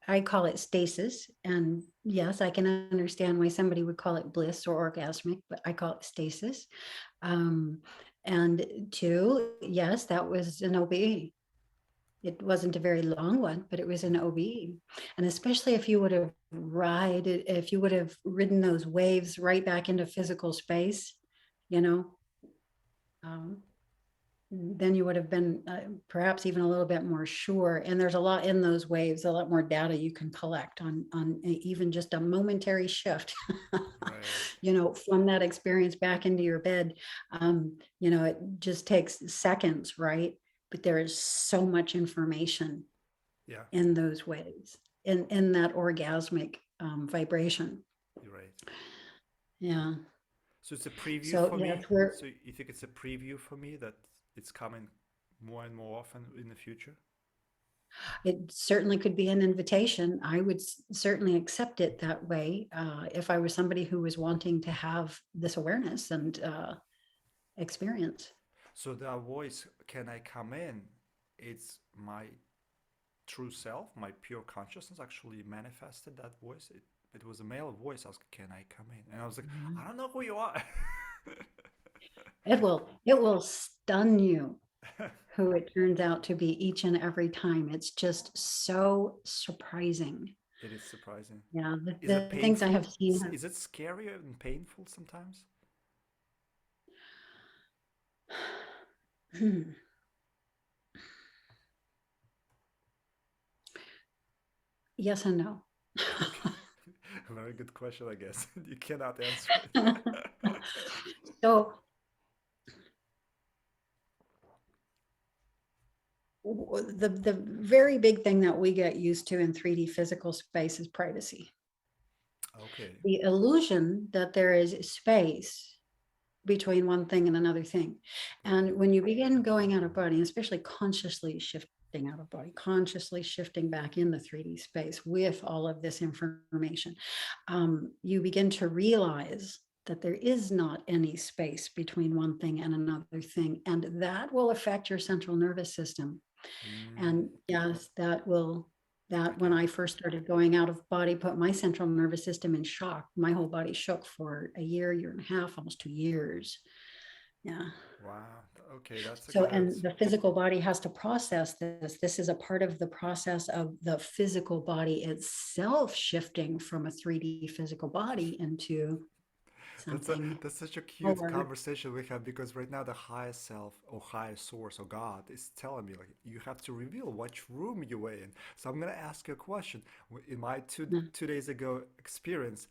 I call it stasis. And yes, I can understand why somebody would call it bliss or orgasmic, but I call it stasis. Um, and two, yes, that was an OB. It wasn't a very long one, but it was an OB. And especially if you would have if you would have ridden those waves right back into physical space, you know, um, then you would have been perhaps even a little bit more sure. And there's a lot in those waves, a lot more data you can collect on even just a momentary shift, Right. you know, from that experience back into your bed. You know, it just takes seconds, right? But there is so much information Yeah, in those waves, in that orgasmic vibration. you're right. Yeah. So it's a preview So for yes, me. we're So you think it's a preview for me that it's coming more and more often in the future? it certainly could be an invitation. I would certainly accept it that way if I was somebody who was wanting to have this awareness and experience. So that voice, can I come in? It's my true self, my pure consciousness actually manifested that voice. It was a male voice asking, "Can I come in?" And I was like, Mhm. "I don't know who you are." It will stun you who it turns out to be each and every time. It's just so surprising. It is surprising. Yeah, Is it the things I have painful? seen. Is it scary and painful sometimes? Yes and no. Okay. Very good question, I guess. You cannot answer it. So the very big thing that we get used to in 3D physical space is privacy. Okay. The illusion that there is space between one thing and another thing. Right. And when you begin going out of body, especially consciously shifting out of body, consciously shifting back in the 3D space with all of this information, you begin to realize that there is not any space between one thing and another thing. And that will affect your central nervous system. Mm, And yes, that when okay. I first started going out of body, put my central nervous system in shock. My whole body shook for a year and a half, almost 2 years. Yeah. Wow. Okay, that's a So, good and answer. the physical body has to process this. This is a part of the process of the physical body itself shifting from a 3D physical body into something That's such a cute more. conversation we have because right now the highest self or highest source or God is telling me like you have to reveal which room you were in. So I'm gonna ask you a question. In my two days ago experience,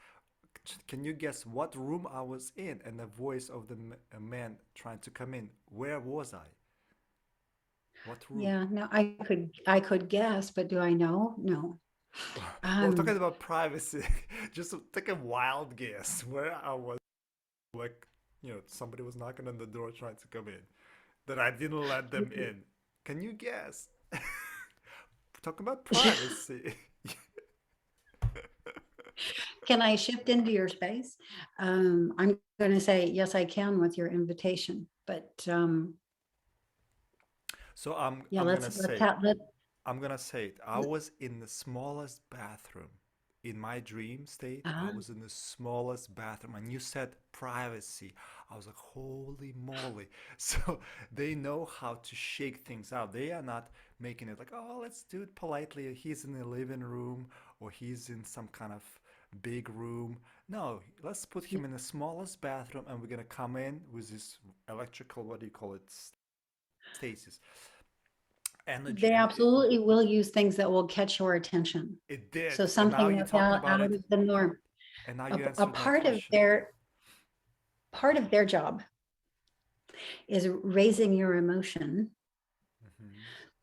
can you guess what room I was in and the voice of the a man trying to come in? Where was I? What room? Yeah, no, I could guess, but do I know? No. Well, talking Um, about privacy, just take a wild guess where I was. Like, somebody was knocking on the door trying to come in. That I didn't let them in. Can you guess? Talk about privacy. can I shift into your space? I'm going to say yes, I can with your invitation. But So I'm yeah, I'm let's gonna let's say it. have let. I'm gonna say it. I was in the smallest bathroom. In my dream state, I Uh, was in the smallest bathroom, and you said privacy. I was like, holy moly. So they know how to shake things out. They are not making it like, oh, let's do it politely. He's in the living room or he's in some kind of big room. No, let's put him in the smallest bathroom and we're gonna come in with this electrical, what do you call it? Stasis energy, they and absolutely will use things that will catch your attention. it So did. And now something you're that's talking out about of it, the norm. and now A, you a answered my part of question. their job is raising your emotion Hmm.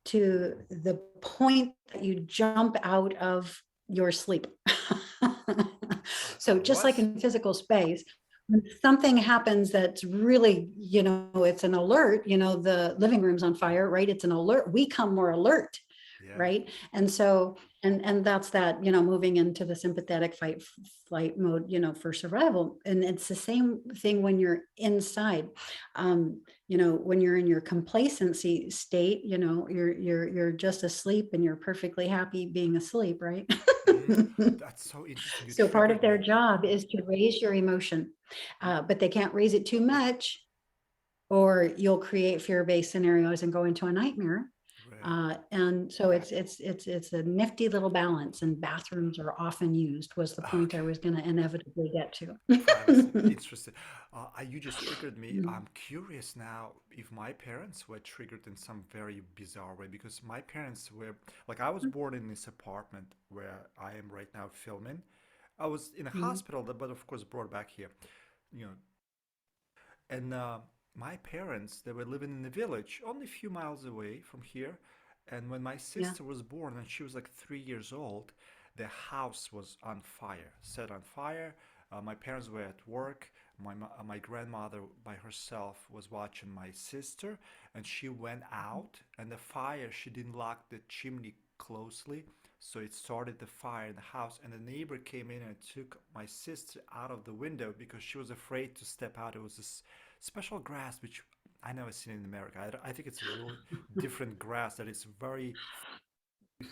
to the point that you jump out of your sleep. So just like What? in physical space, when something happens that's really, it's an alert, the living room's on fire, right? It's an alert. We come more alert Yeah. right? And so, and that's that, moving into the sympathetic fight flight mode, for survival. And it's the same thing when you're inside. When you're in your complacency state, you're just asleep and you're perfectly happy being asleep, right? Mm, that's so interesting. You So part of triggered their me. job is to raise your emotion, Mm, but they can't raise it too much, or you'll create fear-based scenarios and go into a nightmare. right. And so it's a nifty little balance, and bathrooms are often used, was the point I Okay. was going to inevitably get to. Privacy. Interesting. You just triggered me. Mm, I'm curious now if my parents were triggered in some very bizarre way because my parents were like I was born in this apartment where I am right now filming. I was in a mm, hospital, but of course brought back here. You know, and my parents, they were living in a village only a few miles away from here. And when my yeah. sister was born, and she was like 3 years old, the house was on fire, set on fire. My parents were at work. My grandmother by herself was watching my sister, and she went out. And the fire, she didn't lock the chimney closely, so it started the fire in the house. And the neighbor came in and took my sister out of the window because she was afraid to step out. It was this special grass which I never seen in America. I think it's a really different grass that is very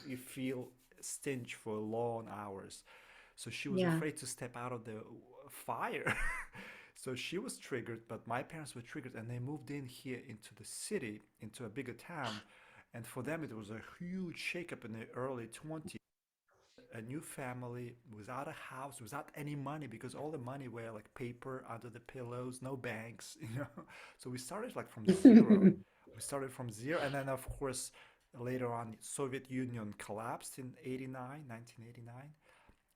you feel stench for long hours. So she was Yeah. afraid to step out of the fire. So she was triggered, but my parents were triggered and they moved in here into the city, into a bigger town. And for them, it was a huge shakeup in the early 20s. A new family without a house, without any money, because all the money were like paper under the pillows, no banks, So we started like from zero. We started from zero, and then of course later on Soviet Union collapsed in 89, 1989,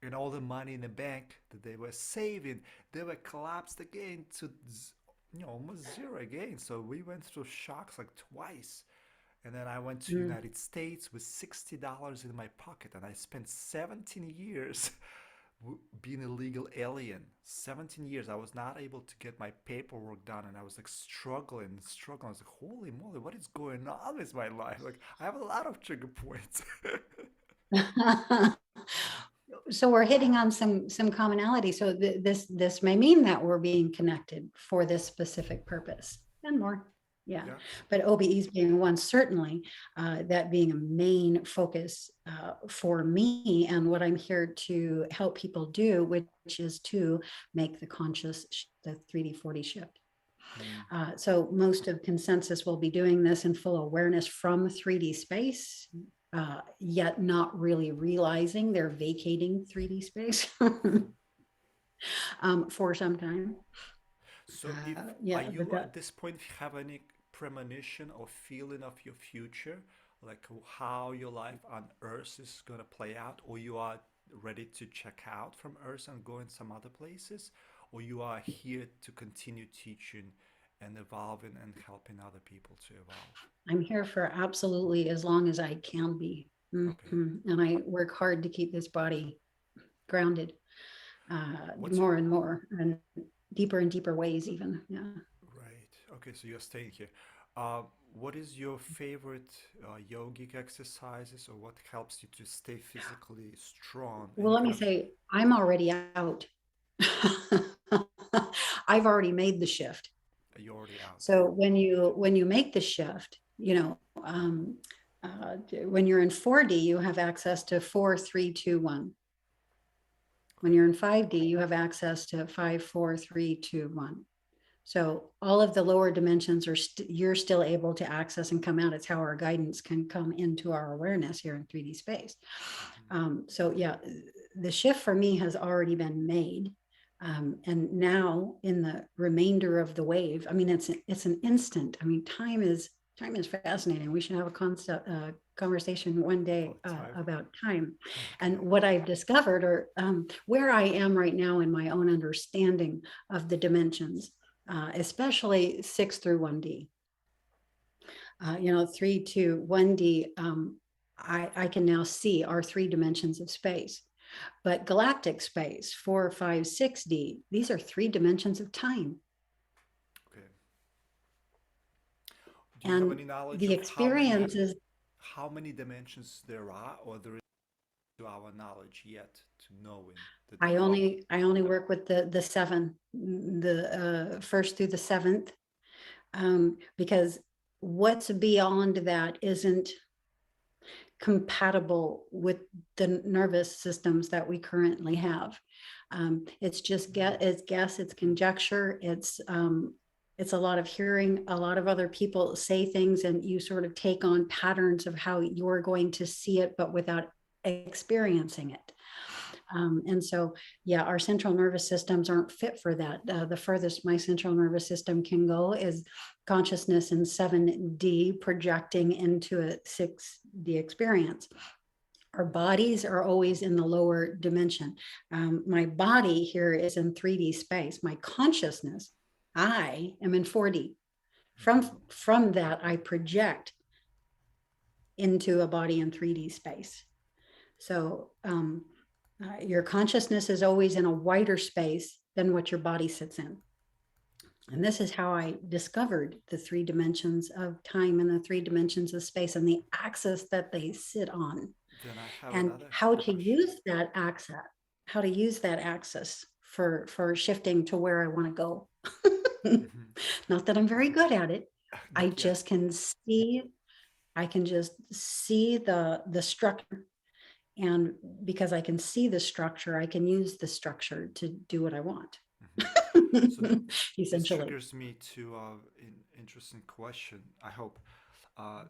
and all the money in the bank that they were saving, they were collapsed again to almost zero again. So we went through shocks like twice. And then I went to Mm. United States with $60 in my pocket, and I spent 17 years being a legal alien. 17 years. I was not able to get my paperwork done, and I was like struggling, struggling. I was like, holy moly, what is going on with my life? Like, I have a lot of trigger points. So we're hitting on some commonality. So this may mean that we're being connected for this specific purpose and more. Yeah, Yeah. but OBEs being one, certainly, that being a main focus for me, and what I'm here to help people do, which is to make the conscious, the 3D 4D shift. Mm. So most of consensus will be doing this in full awareness from 3D space, yet not really realizing they're vacating 3D space for some time. So if are Yeah, but you at that, this point have any premonition or feeling of your future, like how your life on Earth is gonna play out, or you are ready to check out from Earth and go in some other places, or you are here to continue teaching and evolving and helping other people to evolve? I'm here for absolutely as long as I can be. Okay. And I work hard to keep this body grounded, What's your more and more, and deeper ways even. Yeah. right? Okay, so you're staying here. Uh, what is your favorite yogic exercises, or what helps you to stay physically strong? Well, Any let kind me of say, I'm already out. I've already made the shift. you're already out. So when you make the shift, when you're in 4D, you have access to 4, 3, 2, 1. When Okay. you're in 5D, you have access to 5, 4, 3, 2, 1. So all of the lower dimensions are you're still able to access and come out. It's how our guidance can come into our awareness here in 3D space. Mhm. So yeah, the shift for me has already been made. And now in the remainder of the wave, I mean, it's an instant. I mean, time is fascinating. We should have a conversation one day About time. about time. And Okay. what I've discovered, or where I am right now in my own understanding of the dimensions, especially 6 through 1D. 3 to 1D, I can now see our three dimensions of space. But galactic space, 4, 5, 6D, these are three dimensions of time. Okay. Do you have And any knowledge the of how many experience is, how many dimensions there are, or there is to our knowledge yet to knowing that. I only work with the seven, the first through the seventh, because what's beyond that isn't compatible with the nervous systems that we currently have. It's just it's guess, it's conjecture, it's a lot of hearing a lot of other people say things, and you sort of take on patterns of how you're going to see it, but without experiencing it. And so, yeah, our central nervous systems aren't fit for that. The furthest my central nervous system can go is consciousness in 7D projecting into a 6D experience. Our bodies are always in the lower dimension. My body here is in 3D space. My consciousness, I am in 4D. From that, I project into a body in 3D space. So your consciousness is always in a wider space than what your body sits in. And this is how I discovered the 3 dimensions of time and the 3 dimensions of space and the axis that they sit on, Then I have and another how to question. use that axis, for shifting to where I want to go. Hmm. Not that I'm very good at it. I Not yet. just can see, I can just see the structure, and because I can see the structure, I can use the structure to do what I want. Hmm. So this Essentially. triggers me to an interesting question. I hope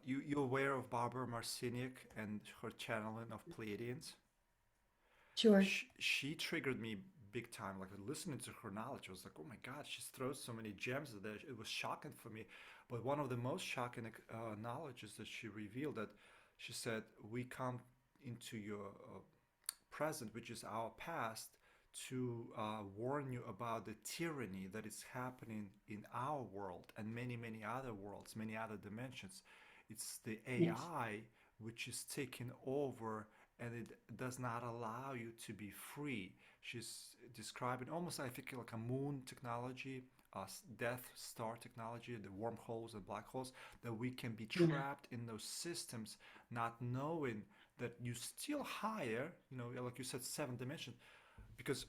you aware of Barbara Marciniak and her channeling of Pleiadians? Sure. She triggered me big time. Like listening to her knowledge, I was like, oh my god, she throws so many gems there. It was shocking for me. But one of the most shocking knowledges that she revealed, that she said, we come into your present, which is our past, to warn you about the tyranny that is happening in our world and many, many other worlds, many other dimensions. It's the Yes. AI which is taking over, and it does not allow you to be free. She's describing almost, I think, like a moon technology, Death Star technology, the wormholes and black holes, that we can be Yeah. trapped in those systems, not knowing that you still higher, like you said, 7 dimension, because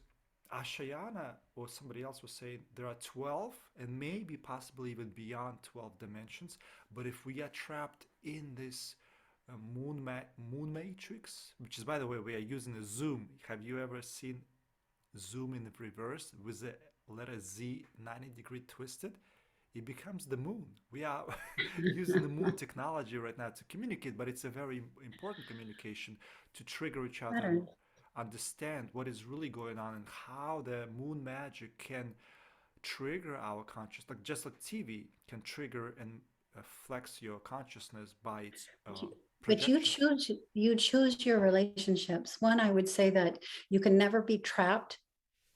Ashayana or somebody else was saying there are 12 and maybe possibly even beyond 12 dimensions. But if we are trapped in this moon matrix, which is, by the way, we are using a zoom. Have you ever seen zoom in the reverse with the letter Z 90-degree twisted? It becomes the moon. We are using the moon technology right now to communicate, but it's a very important communication to trigger each other and Patterns. understand what is really going on and how the moon magic can trigger our consciousness, like just like TV can trigger and flex your consciousness by its But you projections. choose your relationships. One, I would say that you can never be trapped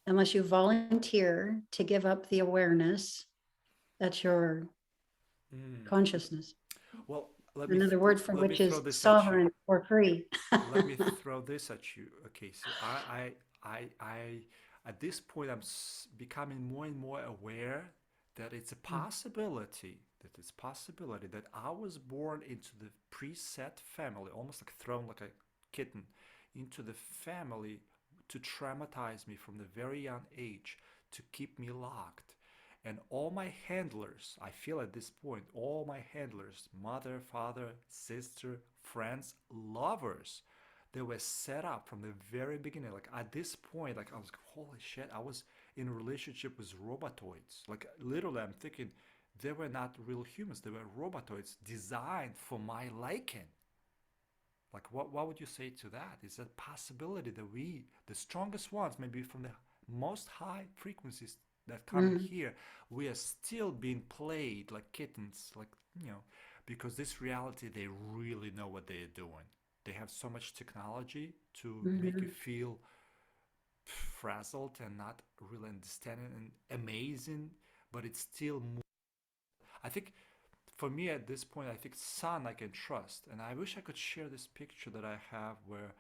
unless you volunteer to give up the awareness that's your Mm. consciousness. Well, Another word for let me which throw is this at you. sovereign or free. Let me throw this at you, Casey. I, at this point, I'm becoming more and more aware that it's a possibility, that I was born into the preset family, almost like thrown like a kitten into the family to traumatize me from the very young age, to keep me locked. And all my handlers, I feel at this point, all my handlers, mother, father, sister, friends, lovers, they were set up from the very beginning. Like at this point, like I was like, holy shit, I was in a relationship with robotoids. Like literally, I'm thinking they were not real humans, they were robotoids designed for my liking. Like what would you say to that? Is that possibility that we, the strongest ones, maybe from the most high frequencies that come in Mm. here, we are still being played like kittens, like, because this reality, they really know what they're doing. They have so much technology to make you Mhm. feel frazzled and not really understanding and amazing, but it's still I think for me at this point, I think sun I can trust, and I wish I could share this picture that I have where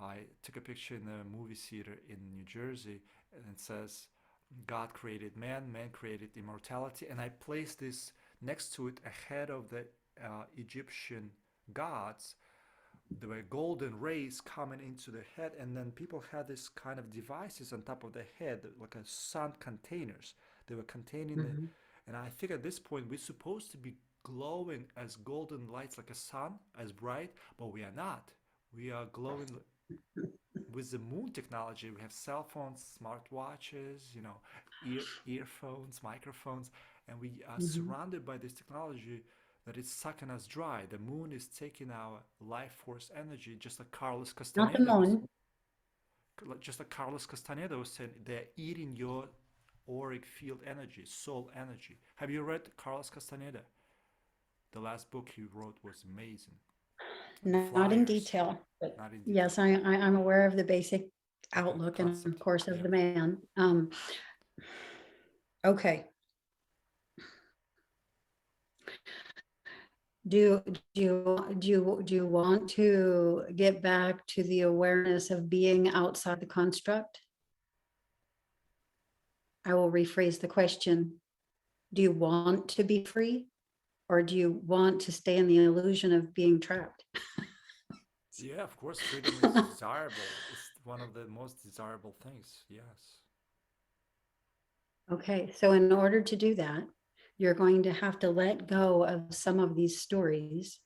I took a picture in a movie theater in New Jersey, and it says, God created man, man created immortality, and I placed this next to it ahead of the Egyptian gods, there were golden rays coming into the head, and then people had this kind of devices on top of the head, like a sun containers. They were containing the, Mhm. and I think at this point we're supposed to be glowing as golden lights, like a sun, as bright, but we are not. We are glowing with the moon technology. We have cell phones, smartwatches, earphones, microphones, and we are Mhm. surrounded by this technology that is sucking us dry. The moon is taking our life force energy, Not the moon. just like Carlos Castaneda was saying, they're eating your auric field energy, soul energy. Have you read Carlos Castaneda? The last book he wrote was amazing. The Not in Flyers, detail, but not in detail. yes, I'm aware of the basic Okay, outlook and of concept. course of Yeah. the man. Okay. Do do you want to get back to the awareness of being outside the construct? I will rephrase the question. Do you want to be free, or do you want to stay in the illusion of being trapped? Yeah, of course, freedom is desirable. It's one of the most desirable things. Yes. Okay, so in order to do that, you're going to have to let go of some of these stories.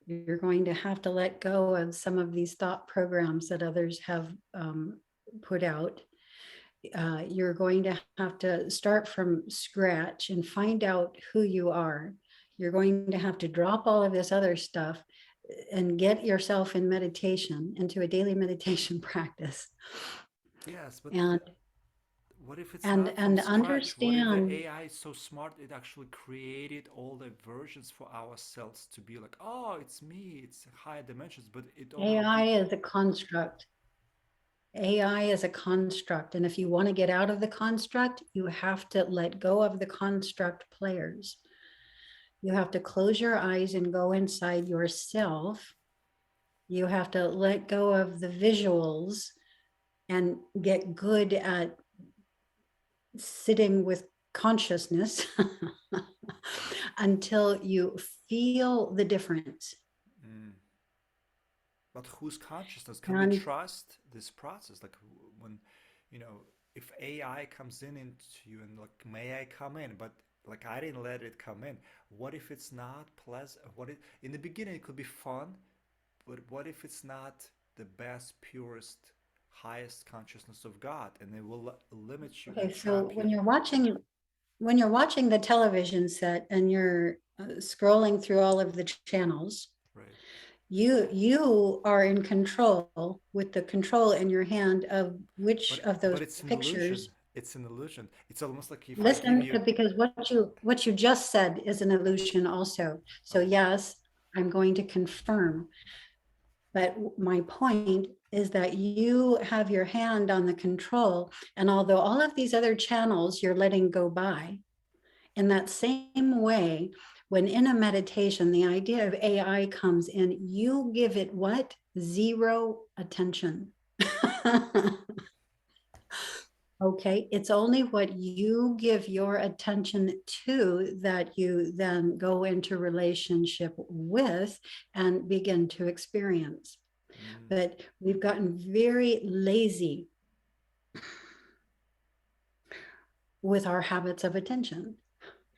You're going to have to let go of some of these thought programs that others have put out. You're going to have to start from scratch and find out who you are. You're going to have to drop all of this other stuff and get yourself in meditation, into a daily meditation practice. Yes, but And what if it's and not from and scratch? What if the understand AI is so smart it actually created all the versions for ourselves to be like, oh, it's me, it's higher dimensions, but it only AI did. is a construct. AI is a construct. And if you want to get out of the construct, you have to let go of the construct players. You have to close your eyes and go inside yourself. You have to let go of the visuals and get good at sitting with consciousness until you feel the difference. Mm. But whose consciousness can we And trust this process? Like when, you know, if AI comes in into you and like, may I come in? But like I didn't let it come in. What if it's not pleasant? What if in the beginning it could be fun, but what if it's not the best, purest, highest consciousness of God, and it will limit you okay, and so trap you? when you're watching the television set and you're scrolling through all of the channels, Right. you are in control with the control in your hand of which of But those it's an illusion. pictures. It's an illusion. It's almost like if I give Listen, you. because what you just said is an illusion also. So Okay. yes, I'm going to confirm. But my point is that you have your hand on the control. And although all of these other channels you're letting go by, in that same way, when in a meditation, the idea of AI comes in, you give it what? Zero attention. Okay, it's only what you give your attention to that you then go into relationship with and begin to experience. Mm, But we've gotten very lazy with our habits of attention,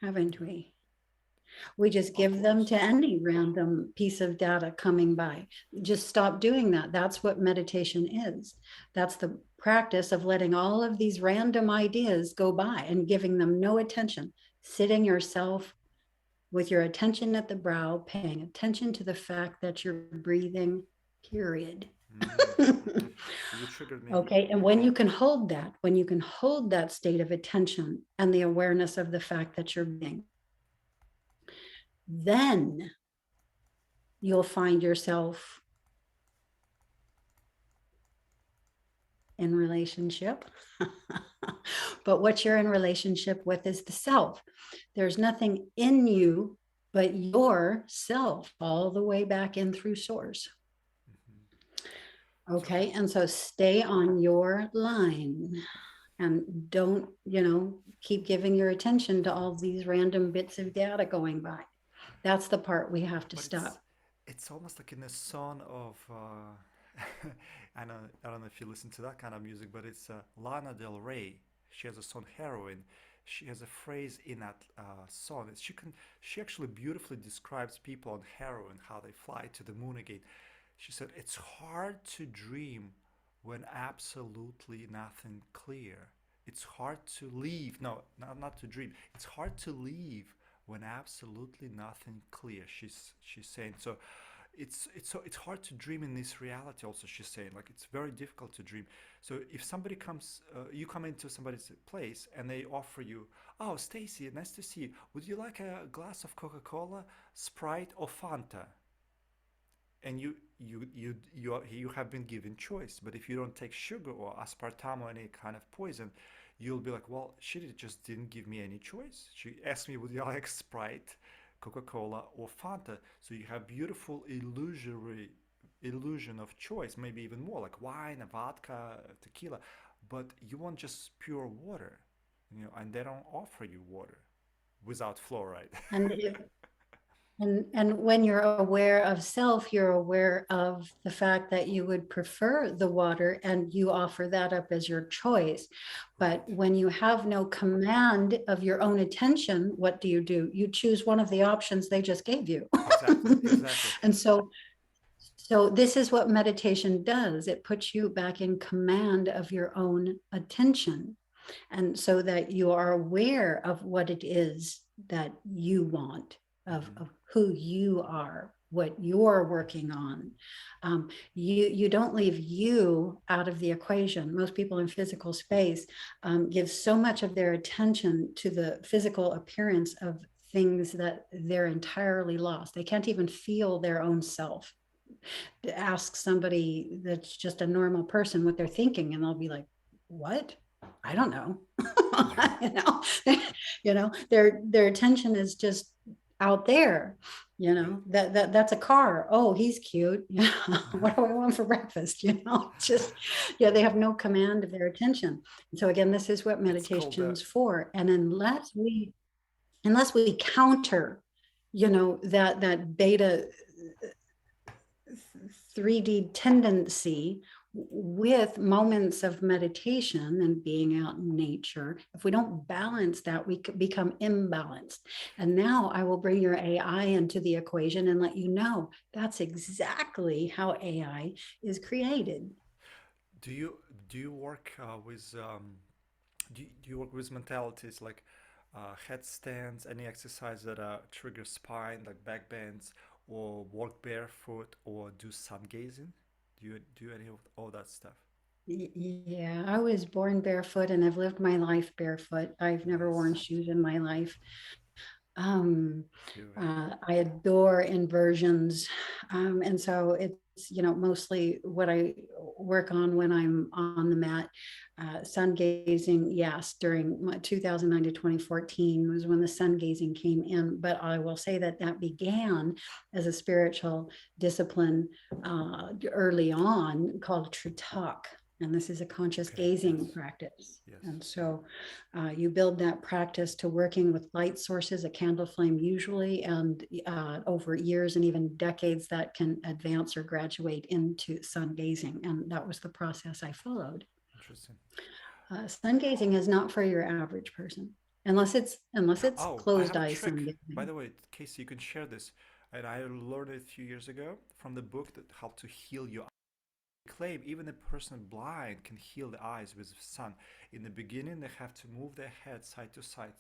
haven't yeah. we? We just Of give them course. to any random piece of data coming by. Just stop doing that. That's what meditation is. That's the practice of letting all of these random ideas go by and giving them no attention. Sitting yourself with your attention at the brow, paying attention to the fact that you're breathing, period. Mm, okay. So you triggered me. Okay. And when you can hold that, when you can hold that state of attention and the awareness of the fact that you're being, then you'll find yourself in relationship. But what you're in relationship with is the self. There's nothing in you but yourself, all the way back in through source. Hmm. So Okay. And so stay on your line and don't, keep giving your attention to all these random bits of data going by. That's the part we have to but it's stop. it's almost like in the song of I don't know if you listen to that kind of music, but it's Lana Del Rey. She has a song Heroin. She has a phrase in that song. She actually beautifully describes people on heroin, how they fly to the moon again. She said it's hard to dream when absolutely nothing clear. It's hard to leave. No, not to dream. It's hard to leave when absolutely nothing clear. She's saying so. It's hard to dream in this reality. Also, she's saying like it's very difficult to dream. So if somebody comes, you come into somebody's place and they offer you, oh, Stacy, nice to see you. Would you like a glass of Coca-Cola, Sprite, or Fanta? And you have been given choice. But if you don't take sugar or aspartame or any kind of poison, you'll be like, well, just didn't give me any choice. She asked me, would you like Sprite, Coca-Cola, or Fanta? So you have beautiful illusory illusion of choice, maybe even more like wine, a vodka, tequila, but you want just pure water, and they don't offer you water without fluoride. And and when you're aware of self, you're aware of the fact that you would prefer the water and you offer that up as your choice. Right. But when you have no command of your own attention, what do? You choose one of the options they just gave you. Exactly, exactly. And so this is what meditation does. It puts you back in command of your own attention. And so that you are aware of what it is that you want, Hmm. of who you are, what you're working on. You don't leave you out of the equation. Most people in physical space give so much of their attention to the physical appearance of things that they're entirely lost. They can't even feel their own self. Ask somebody that's just a normal person what they're thinking, and they'll be like, "What? I don't know." you know, their attention is just out there. Right. That's a car. Oh, he's cute. What do I want for breakfast? Just yeah, they have no command of their attention. And so again, this is what It's called meditation's for. And unless we counter, that beta 3D tendency with moments of meditation and being out in nature, if we don't balance that, we could become imbalanced. And now I will bring your AI into the equation and let you know that's exactly how AI is created. do you do you work with do you work with mentalities like headstands, any exercise that trigger spine, like back bends, or walk barefoot, or do sun gazing? Do you do any of all that stuff? Yeah, I was born barefoot and I've lived my life barefoot. I've never worn Nice. shoes in my life. Um, Do it. I adore inversions. And so it's, mostly what I work on when I'm on the mat. Sun gazing, yes, during 2009 to 2014 was when the sun gazing came in. But I will say that that began as a spiritual discipline early on called Tritak. And this is a conscious Okay. gazing Yes. practice. Yes. And so you build that practice to working with light sources, a candle flame usually, and over years and even decades that can advance or graduate into sun gazing. And that was the process I followed. Interesting. Sun gazing is not for your average person, unless it's Oh, I closed have a eye sun trick. By gazing. the way, Casey, you can share this. And I learned it a few years ago from the book that helped to heal your claim even a person blind can heal the eyes with the sun. In the beginning, they have to move their head side to side,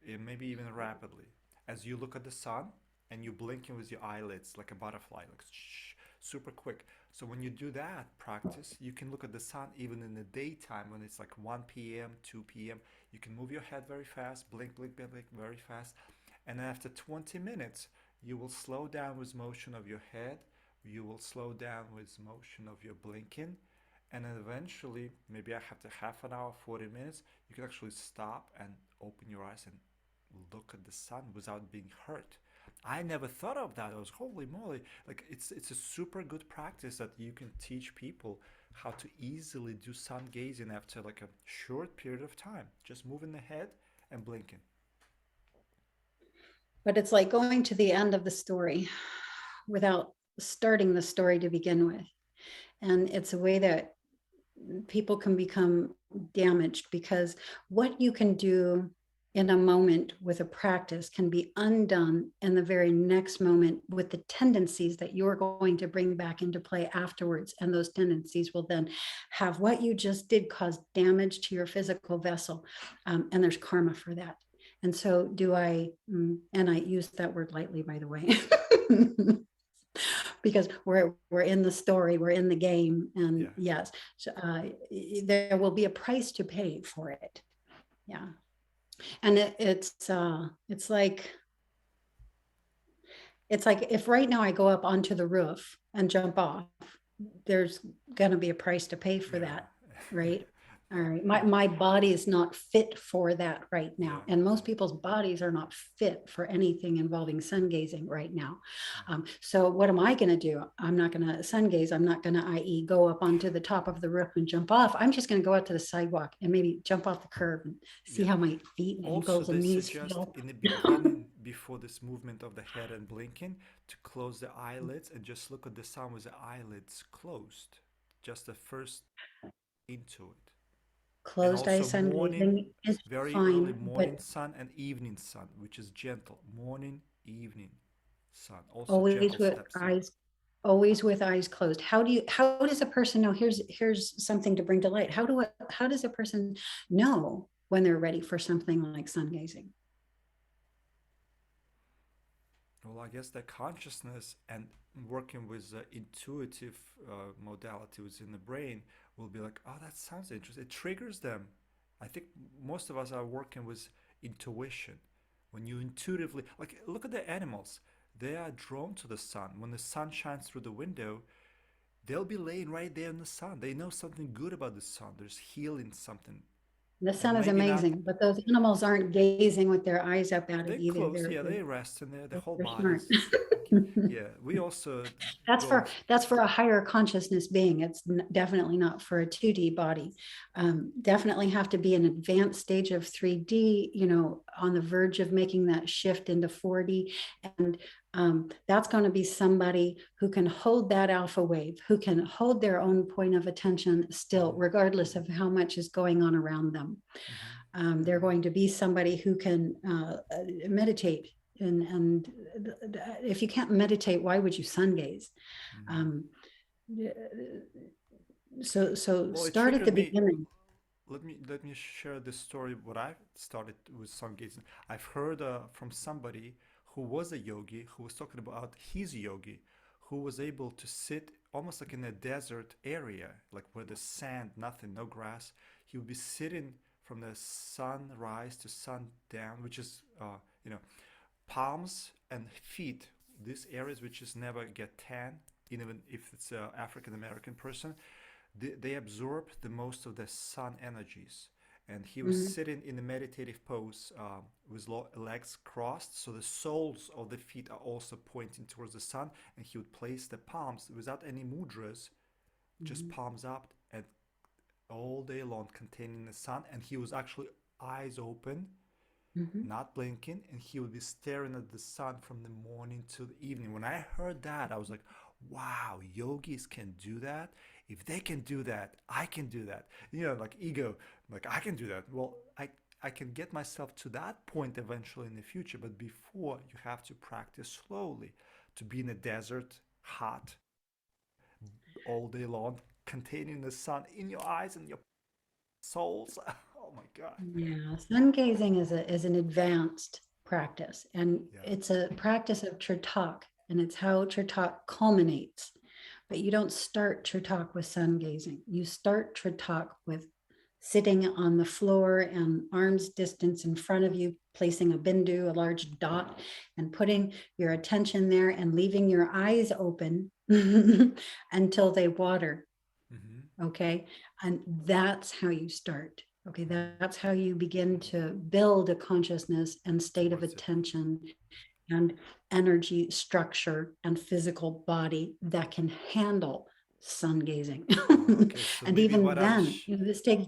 maybe even rapidly, as you look at the sun and you blinking with your eyelids like a butterfly, like super quick. So when you do that practice, you can look at the sun even in the daytime when it's like 1 p.m., 2 p.m. You can move your head very fast, blink, blink, blink, blink very fast. And then after 20 minutes, you will slow down with motion of your head. You will slow down with motion of your blinking. And then eventually, maybe after half an hour, 40 minutes, you can actually stop and open your eyes and look at the sun without being hurt. I never thought of that. I was holy moly! Like it's a super good practice that you can teach people how to easily do sun gazing after like a short period of time, just moving the head and blinking. But it's like going to the end of the story. without starting the story to begin with. And it's a way that people can become damaged, because what you can do in a moment with a practice can be undone in the very next moment with the tendencies that you're going to bring back into play afterwards. And those tendencies will then have what you just did cause damage to your physical vessel. And there's karma for that. And so and I use that word lightly, by the way, because we're in the story, we're in the game, and Yeah. yes, so, there will be a price to pay for it. Yeah, and it's like if right now I go up onto the roof and jump off, there's going to be a price to pay for Yeah. that, right? All right. My body is not fit for that right now. Yeah. And most people's bodies are not fit for anything involving sun gazing right now. So what am I going to do? I'm not going to sun gaze. I'm not going to, i.e., go up onto the top of the roof and jump off. I'm just going to go out to the sidewalk and maybe jump off the curb and see Yeah. how my feet and Also, ankles and they knees suggest feel. in the beginning, before this movement of the head and blinking, to close the eyelids and just look at the sun with the eyelids closed. Just the first into it. And Closed eye also sun morning, gazing is very early fine, morning but sun and evening sun, which is gentle. Morning, evening sun. Also always gentle with steps. eyes always with eyes closed. How does a person know? Here's something to bring to light. How does a person know when they're ready for something like sun gazing? Well, I guess the consciousness and working with the intuitive modality within the brain will be like, oh, that sounds interesting. It triggers them. I think most of us are working with intuition. When you intuitively, like, look at the animals. They are drawn to the sun. When the sun shines through the window, they'll be laying right there in the sun. They know something good about the sun. There's healing something. The sun And is maybe not, amazing, but those animals aren't gazing with their eyes up at it they either. close, yeah, they rest in there. The whole They're body smart. is, yeah. We also go, That's for a higher consciousness being. It's definitely not for a 2D body. Definitely have to be an advanced stage of 3D, on the verge of making that shift into 4D. And that's going to be somebody who can hold that alpha wave, who can hold their own point of attention still, mhm, regardless of how much is going on around them. mhm, They're going to be somebody who can meditate. And if you can't meditate, why would you sun gaze? mhm. Um, so Well, it start at triggered the me. beginning. Let me share this story. What I started with sun gazing. I've heard from somebody who was a yogi who was talking about his yogi, who was able to sit almost like in a desert area, like where the sand, nothing, no grass. He would be sitting from the sunrise to sundown, which is you know palms and feet. These areas which is never get tan, even if it's an African American person, they absorb the most of the sun energies. And he was Mhm, sitting in a meditative pose with legs crossed, so the soles of the feet are also pointing towards the sun. And he would place the palms without any mudras, just mhm, palms up, and all day long containing the sun. And he was actually eyes open, mhm. not blinking, and he would be staring at the sun from the morning to the evening. When I heard that, I was like, wow, yogis can do that. If they can do that, I can do that. Like ego, like I can do that. Well, I can get myself to that point eventually in the future, but before you have to practice slowly to be in a desert, hot, all day long, containing the sun in your eyes and your souls. Oh my God. Yeah, sun gazing is an advanced practice, and Yeah. it's a practice of Tritak, and it's how Tritak culminates. But you don't start Tritak with sun gazing. You start Tritak with sitting on the floor and arm's distance in front of you, placing a bindu, a large dot, and putting your attention there and leaving your eyes open until they water. Mm-hmm. Okay. And that's how you start. Okay. Mm-hmm. That's how you begin to build a consciousness and state of Towards it. attention and energy structure and physical body that can handle sun gazing. Okay, so And maybe even then, this takes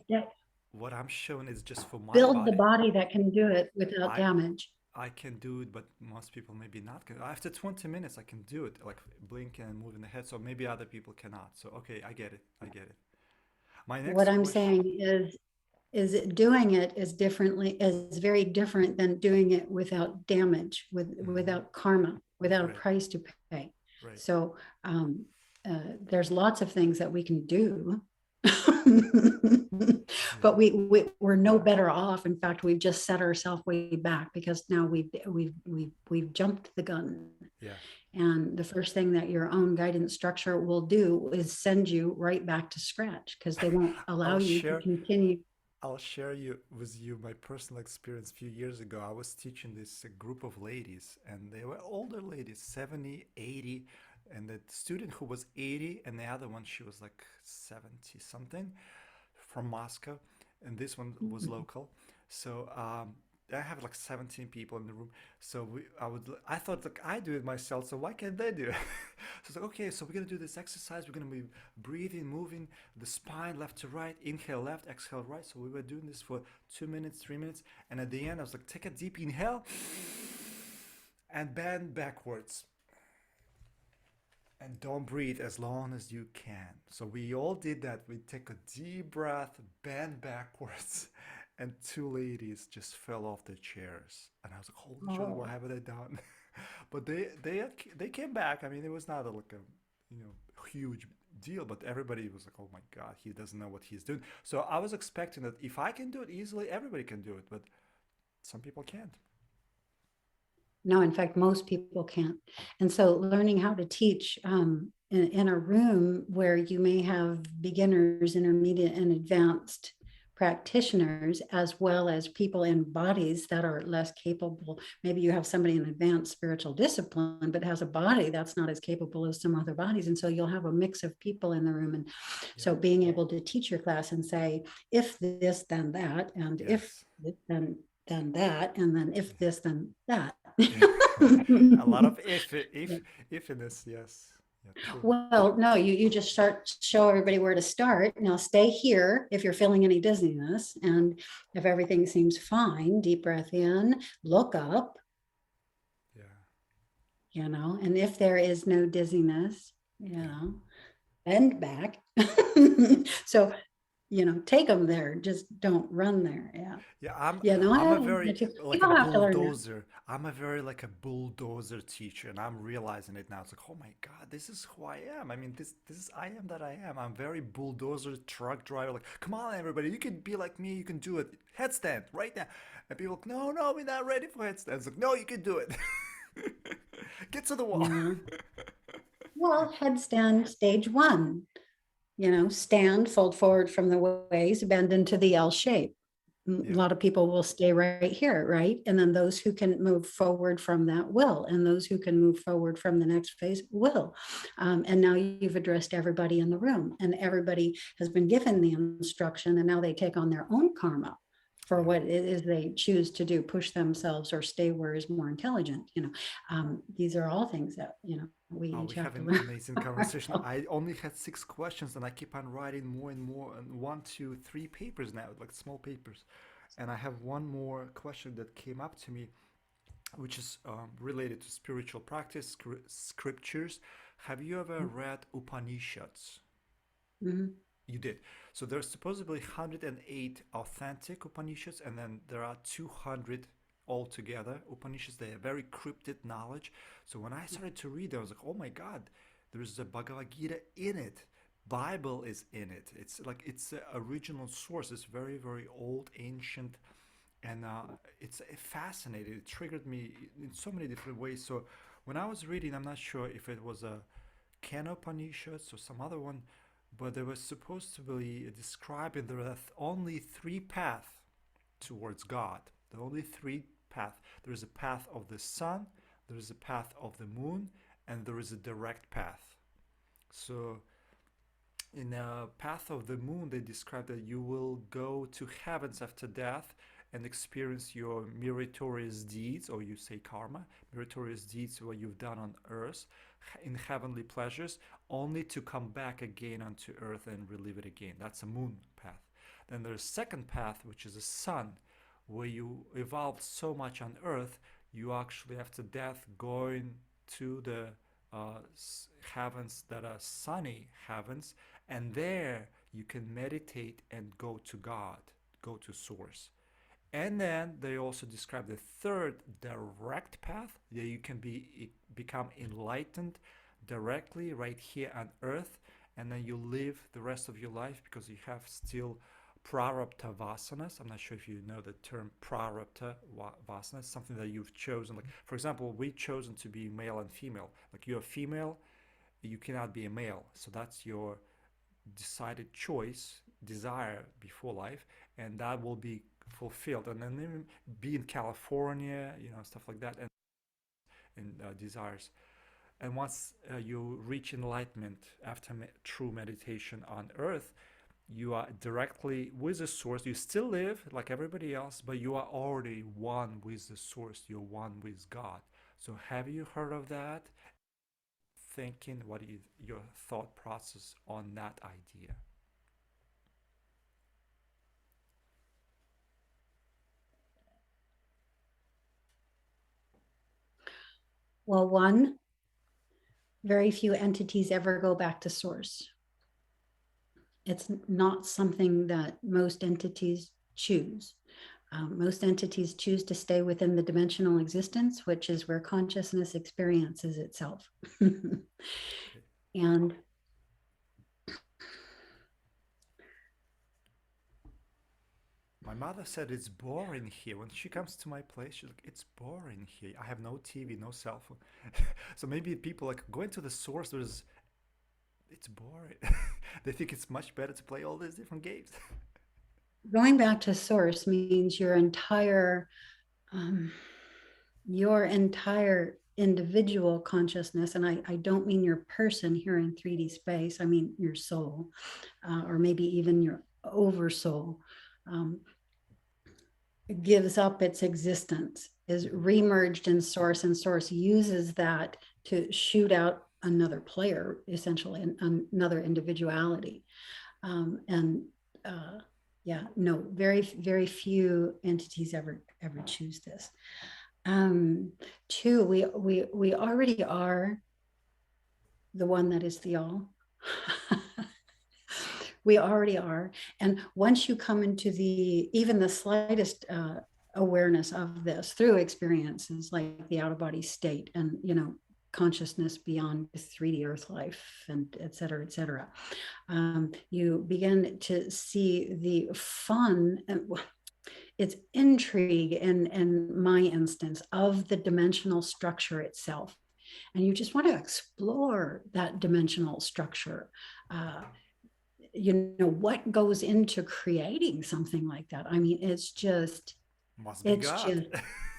what I'm showing is just for my build the body. body that can do it without I damage. I can do it, but most people maybe not can. After 20 minutes, I can do it, like blinking and moving the head. So maybe other people cannot. So okay, I get it. I get it. My What next I'm question. saying is it doing it is very different than doing it without damage, Hmm. without karma, without a Right, price to pay. right. So there's lots of things that we can do. Yeah, But we're no better off. In fact, we've just set ourselves way back because now we've jumped the gun. yeah. And the first thing that your own guidance structure will do is send you right back to scratch because they won't allow I'll you to share. continue. I'll share you with you my personal experience. A few years ago, I was teaching this group of ladies, and they were older ladies, 70, 80, and the student who was 80, and the other one she was like 70 something, from Moscow, and this one was local. So I have like 17 people in the room. So I thought like I do it myself. So why can't they do it? So it's like okay, so we're gonna do this exercise. We're gonna be breathing, moving the spine left to right, inhale left, exhale right. So we were doing this for 2 minutes, 3 minutes, and at the end I was like, take a deep inhale and bend backwards and don't breathe as long as you can. So we all did that. We take a deep breath, bend backwards, and two ladies just fell off their chairs. And I was like, "Holy joy, what Oh, have I done?" But they came back. I mean, it was not like a huge deal, but everybody was like, "Oh my God, he doesn't know what he's doing." So I was expecting that if I can do it easily, everybody can do it, but some people can't. no, in fact, most people can't. And so learning how to teach in a room where you may have beginners, intermediate, and advanced practitioners, as well as people in bodies that are less capable. Maybe you have somebody in advanced spiritual discipline, but has a body that's not as capable as some other bodies. And so you'll have a mix of people in the room. And Yeah. so being able to teach your class and say, if this, then that, and if Yes. this, then that, and then if this, then that. A lot of ifiness, yes. Yeah, true. Well, no, you just show everybody where to start. Now stay here if you're feeling any dizziness. And if everything seems fine, deep breath in, look up, Yeah, and if there is no dizziness, yeah, bend back. So, take them there. Just don't run there. Yeah. yeah. I'm Yeah, no, I'm I a don't very get you. like a People have to learn that. bulldozer. I'm a very like a bulldozer teacher, and I'm realizing it now. It's like, oh my God, this is who I am. I mean, this is I am that I am. I'm very bulldozer truck driver. Like, come on, everybody, you can be like me. You can do it. Headstand right now. And people, like, no, no, we're not ready for headstand. It's like, no, you can do it. Get to the wall. Yeah. Well, headstand stage one. Stand, fold forward from the waist, bend into the L shape. A Yeah, lot of people will stay right here, right? And then those who can move forward from that will, and those who can move forward from the next phase will. And now you've addressed everybody in the room, and everybody has been given the instruction, and now they take on their own karma for yeah. what it is they choose to do, push themselves or stay where is more intelligent. These are all things that, we Oh, each we have have to an learn. amazing conversation. I only had 6 questions, and I keep on writing more and more, and one, two, three papers now, like small papers. And I have one more question that came up to me, which is related to spiritual practice, scriptures. Have you ever read Upanishads? Mhm. You did. So there's supposedly 108 authentic Upanishads, and then there are 200 altogether Upanishads. They are very cryptic knowledge. So when I started to read them, I was like, oh my God, there's a Bhagavad Gita in it. Bible is in it. It's like it's the original source. It's very, very old, ancient, and it's fascinating. It triggered me in so many different ways. So when I was reading, I'm not sure if it was a Upanishads or some other one, but they were supposed to be describing there are only three paths towards God. The only three paths. There is a path of the sun, there is a path of the moon, and there is a direct path. So in the path of the moon, they describe that you will go to heavens after death and experience your meritorious deeds, or you say karma, meritorious deeds what you've done on earth in heavenly pleasures, only to come back again onto earth and relive it again. That's a moon path. Then there's a second path, which is a sun, where you evolved so much on earth, you actually after death going to the heavens that are sunny heavens, and there you can meditate and go to God, go to source. And then they also describe the third direct path that you can become enlightened directly right here on earth, and then you live the rest of your life because you have still prarabdha vasanas. I'm not sure if you know the term prarabdha vasanas, something that you've chosen. Like, for example, we've chosen to be male and female. Like, you're a female, you cannot be a male. So that's your decided choice, desire before life, and that will be fulfilled. And then be in California, stuff like that, and desires. And once you reach enlightenment after true meditation on earth, you are directly with the source. You still live like everybody else, but you are already one with the source. You're one with God. So have you heard of that? Thinking, what is your thought process on that idea? Well, one, very few entities ever go back to source. It's not something that most entities choose. Most entities choose to stay within the dimensional existence, which is where consciousness experiences itself. And My mother said it's boring here. When she comes to my place, she's like, it's boring here. I have no TV, no cell phone. So maybe people like going to the source, it's boring. They think it's much better to play all these different games. going back to source means your entire individual consciousness, and I don't mean your person here in 3D space, I mean your soul, or maybe even your oversoul, um, gives up its existence, is remerged in source, and source uses that to shoot out another player, essentially, another individuality. And yeah, no, very, very few entities ever choose this. Two, we already are the one that is the all. We already are. And once you come into even the slightest awareness of this through experiences like the out of body state and, consciousness beyond 3D earth life and et cetera, you begin to see the fun and it's intrigue in my instance of the dimensional structure itself. And you just want to explore that dimensional structure. What goes into creating something like that? I mean, Must be it's God. just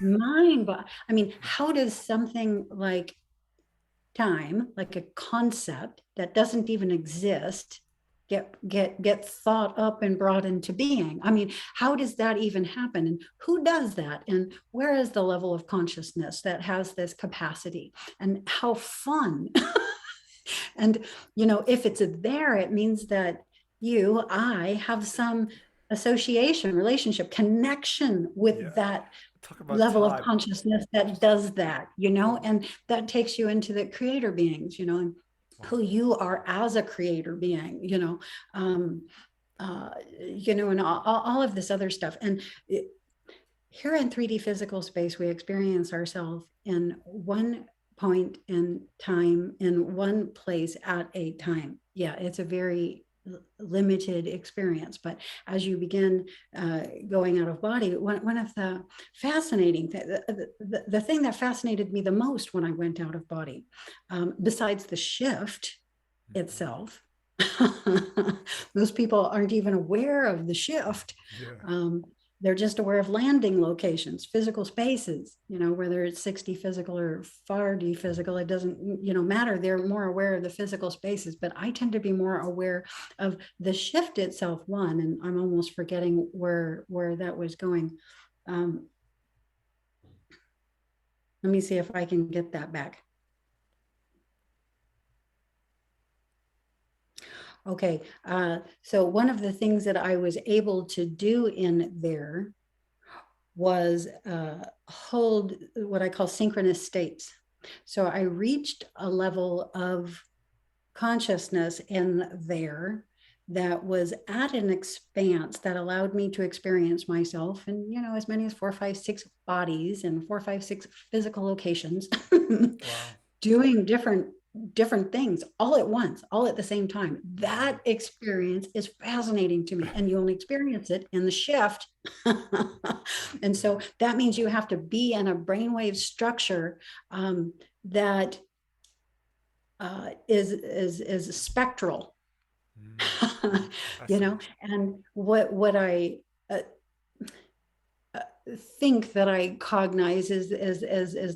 mind boggling. I mean, how does something like time, like a concept that doesn't even exist, get thought up and brought into being? I mean, how does that even happen, and who does that, and where is the level of consciousness that has this capacity, and how fun? And if it's there, it means that I have some association, relationship, connection with Yeah. that Talk about level of time. consciousness that Consciousness. does that, Yeah. and that takes you into the creator beings, and Wow. who you are as a creator being, um, and all of this other stuff. And here in 3D physical space, we experience ourselves in one point in time, in one place at a time. Yeah, it's a very limited experience. But as you begin going out of body, one of the fascinating the thing that fascinated me the most when I went out of body, besides the shift itself, most people aren't even aware of the shift. Yeah. They're just aware of landing locations, physical spaces, whether it's 60 physical or 4D physical, it doesn't, matter. They're more aware of the physical spaces, but I tend to be more aware of the shift itself, one, and I'm almost forgetting where that was going. Let me see if I can get that back. Okay, so one of the things that I was able to do in there was hold what I call synchronous states. So I reached a level of consciousness in there that was at an expanse that allowed me to experience myself in, as many as 4, 5, 6 bodies and 4, 5, 6 physical locations Wow. doing different things all at once, all at the same time. Wow. That experience is fascinating to me, and you only experience it in the shift. And Yeah. so that means you have to be in a brainwave structure that is spectral. Mm. you know Fascinating. and what I uh, think that I cognize is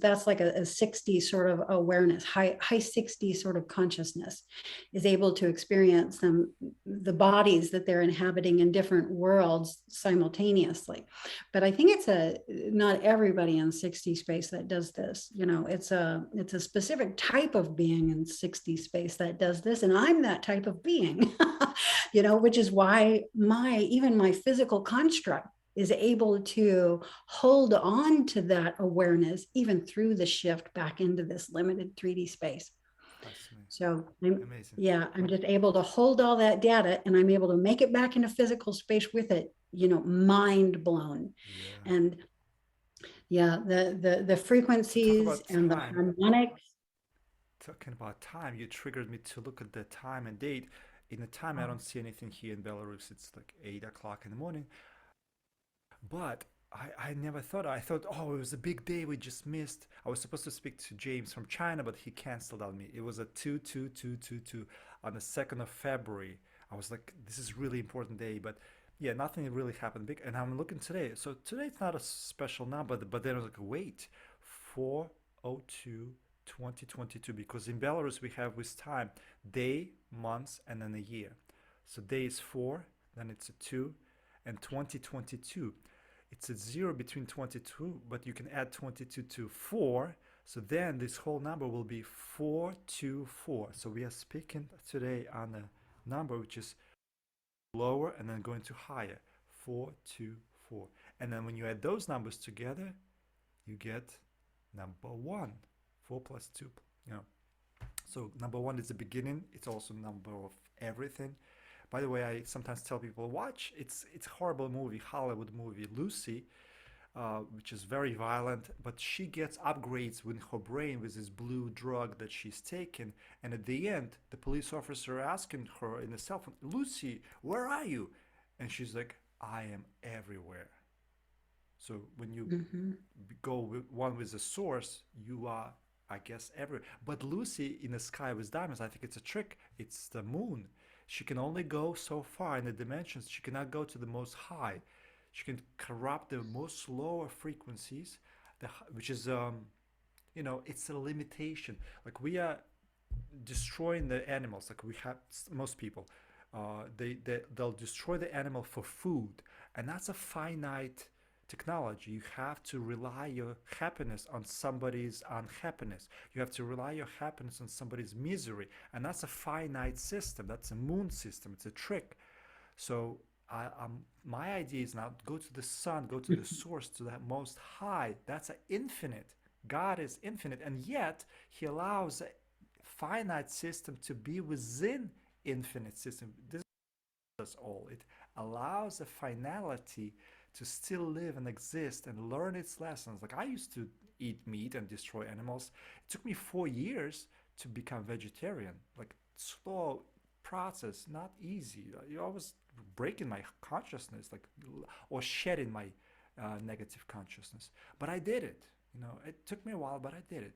that's like a 60 sort of awareness, high 60 sort of consciousness is able to experience the bodies that they're inhabiting in different worlds simultaneously. But I think it's a not everybody in 60 space that does this. It's a specific type of being in 60 space that does this, and I'm that type of being. Which is why even my physical construct is able to hold on to that awareness even through the shift back into this limited 3D space. Fascinating. So Amazing. I'm just able to hold all that data, and I'm able to make it back into physical space with it, mind blown. Yeah. And yeah, the Talk frequencies about and the time. harmonics. Talking about time, you triggered me to look at the time and date. In the time, I don't see anything here in Belarus. It's like 8 o'clock in the morning. But I never thought, I thought, oh, it was a big day we just missed. I was supposed to speak to James from China, but he canceled on me. It was a 2 2 2 2 2 on the 2nd of February. I was like, this is really important day, but yeah, nothing really happened big. And I'm looking today. So today it's not a special number, but then I was like, wait, 402 2022, because in Belarus we have with time day, months, and then a year. So day is 4, then it's a 2, and 2022, it's a 0 between 22, but you can add 22 to 4. So then this whole number will be 424. So we are speaking today on a number which is lower and then going to higher. 424. And then when you add those numbers together, you get number 1. 4 plus 2. You know. So number 1 is the beginning. It's also number of everything. By the way, I sometimes tell people watch. It's a horrible movie, Hollywood movie, Lucy, which is very violent. But she gets upgrades with her brain with this blue drug that she's taken. And at the end, the police officer asking her in the cell phone, "Lucy, where are you?" And she's like, "I am everywhere." So when you Mm-hmm. go with one with the source, you are, I guess, everywhere. But Lucy in the sky with diamonds, I think it's a trick. It's the moon. She can only go so far in the dimensions. She cannot go to the most high. She can corrupt the most lower frequencies, which is, it's a limitation. Like we are destroying the animals. Like we have most people, they'll destroy the animal for food, and that's a finite technology. You have to rely your happiness on somebody's unhappiness. You have to rely your happiness on somebody's misery, and that's a finite system. That's a moon system. It's a trick. So my idea is now go to the sun, go to the source, to that most high. That's an infinite. God is infinite, and yet He allows a finite system to be within infinite system. This does all. It allows a finality to still live and exist and learn its lessons. Like I used to eat meat and destroy animals. It took me 4 years to become vegetarian. Like slow process, not easy. You always breaking my consciousness, like or shedding my negative consciousness. But I did it. It took me a while, but I did it.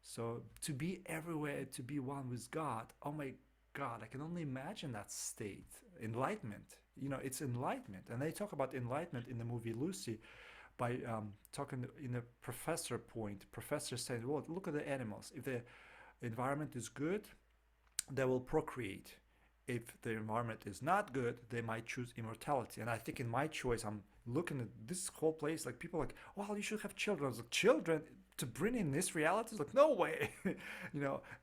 So to be everywhere, to be one with God, oh my God, I can only imagine that state. Enlightenment. It's enlightenment. And they talk about enlightenment in the movie Lucy by talking in a professor point. Professor saying, well, look at the animals. If the environment is good, they will procreate. If the environment is not good, they might choose immortality. And I think in my choice, I'm looking at this whole place, like people are like, well, you should have children. I was like, children? to bring in this reality. It's like, no way.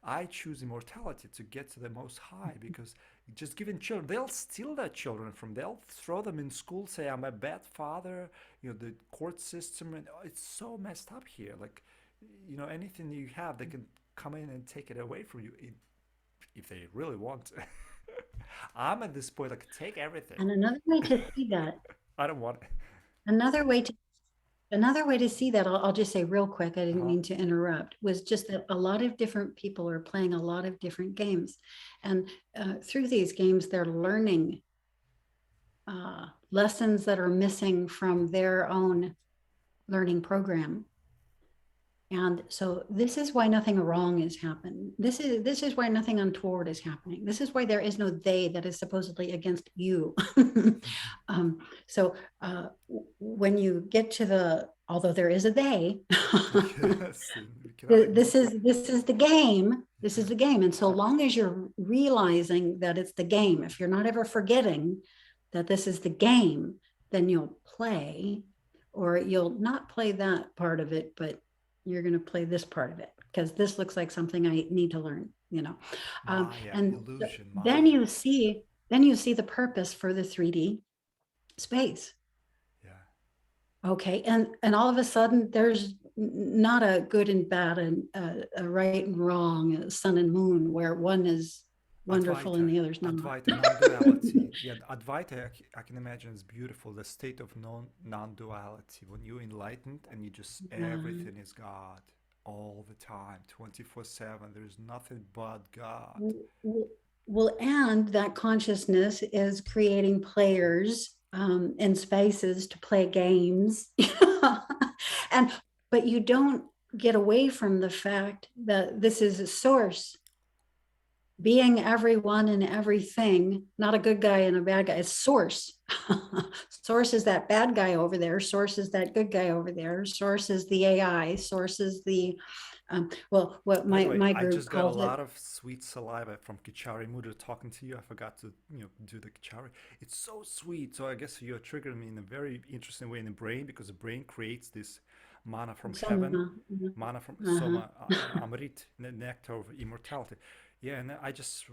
I choose immortality to get to the most high, because just giving children, they'll steal their children from, they'll throw them in school, say I'm a bad father, the court system, and it's so messed up here. Like, anything you have, they can come in and take it away from you if they really want. I'm at this point, like, take everything. And another way to see that, I don't want it. another way to Another way to see that, I'll just say real quick, I didn't Uh-huh. mean to interrupt, was just that a lot of different people are playing a lot of different games. And through these games, they're learning lessons that are missing from their own learning program. And so this is why nothing wrong is happening. This is why nothing untoward is happening. This is why there is no they that is supposedly against you. So when you get to although there is a they, Yes, we cannot ignore. this is the game. This is the game. And so long as you're realizing that it's the game, if you're not ever forgetting that this is the game, then you'll play, or you'll not play that part of it, but you're going to play this part of it because this looks like something I need to learn, Maya, and illusion, then Maya. you see the purpose for the 3D space. Yeah. Okay. And all of a sudden there's not a good and bad and a right and wrong, a sun and moon, where one is wonderful and Advaita, the other's not. Advaita, non-duality. Yeah, Advaita, I can imagine is beautiful. The state of non-duality, when you're enlightened and you just, everything is God all the time, 24/7. There's nothing but God. Well, and that consciousness is creating players and spaces to play games. and but you don't get away from the fact that this is a source, being everyone and everything, not a good guy and a bad guy. It's source. Source is that bad guy over there. Source is that good guy over there. Source is the AI. Source is the well, what By the way, my I group just got a calls it. lot of sweet saliva from Kichari Mudra talking to you. I forgot to, do the Kichari. It's so sweet. So I guess you're triggering me in a very interesting way in the brain, because the brain creates this mana from heaven, Some, mana from uh-huh. Soma, Amrit, the nectar of immortality. Yeah, and I just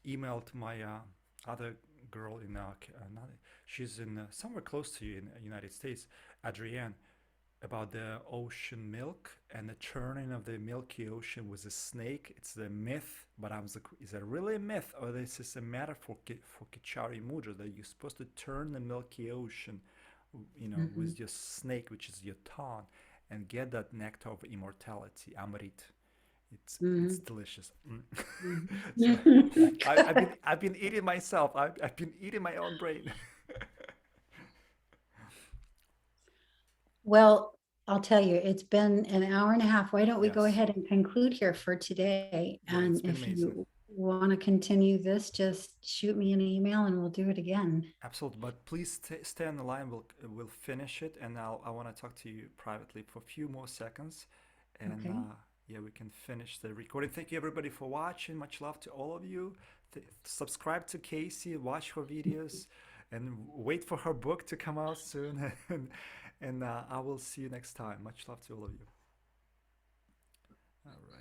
emailed my other girl in, she's in somewhere close to you in the United States, Adrienne, about the ocean milk and the churning of the Milky Ocean with a snake. It's a myth, but I was like, is it really a myth, or this is a metaphor for Kichari Mudra, that you're supposed to turn the Milky Ocean, Mhm. with your snake, which is your tongue, and get that nectar of immortality, Amrit. It's Mhm. delicious. So Mhm. I've been eating myself. I've been eating my own brain. Well, I'll tell you, it's been an hour and a half. Why don't we go Yes. ahead and conclude here for today? Yeah, it's And been if amazing. you want to continue this, just shoot me an email and we'll do it again. Absolutely. But please stay on the line. We'll finish it, and I want to talk to you privately for a few more seconds, and Okay. yeah, we can finish the recording. Thank you everybody for watching. Much love to all of you. Subscribe to Casey, watch her videos, and wait for her book to come out soon. And I will see you next time. Much love to all of you. All right.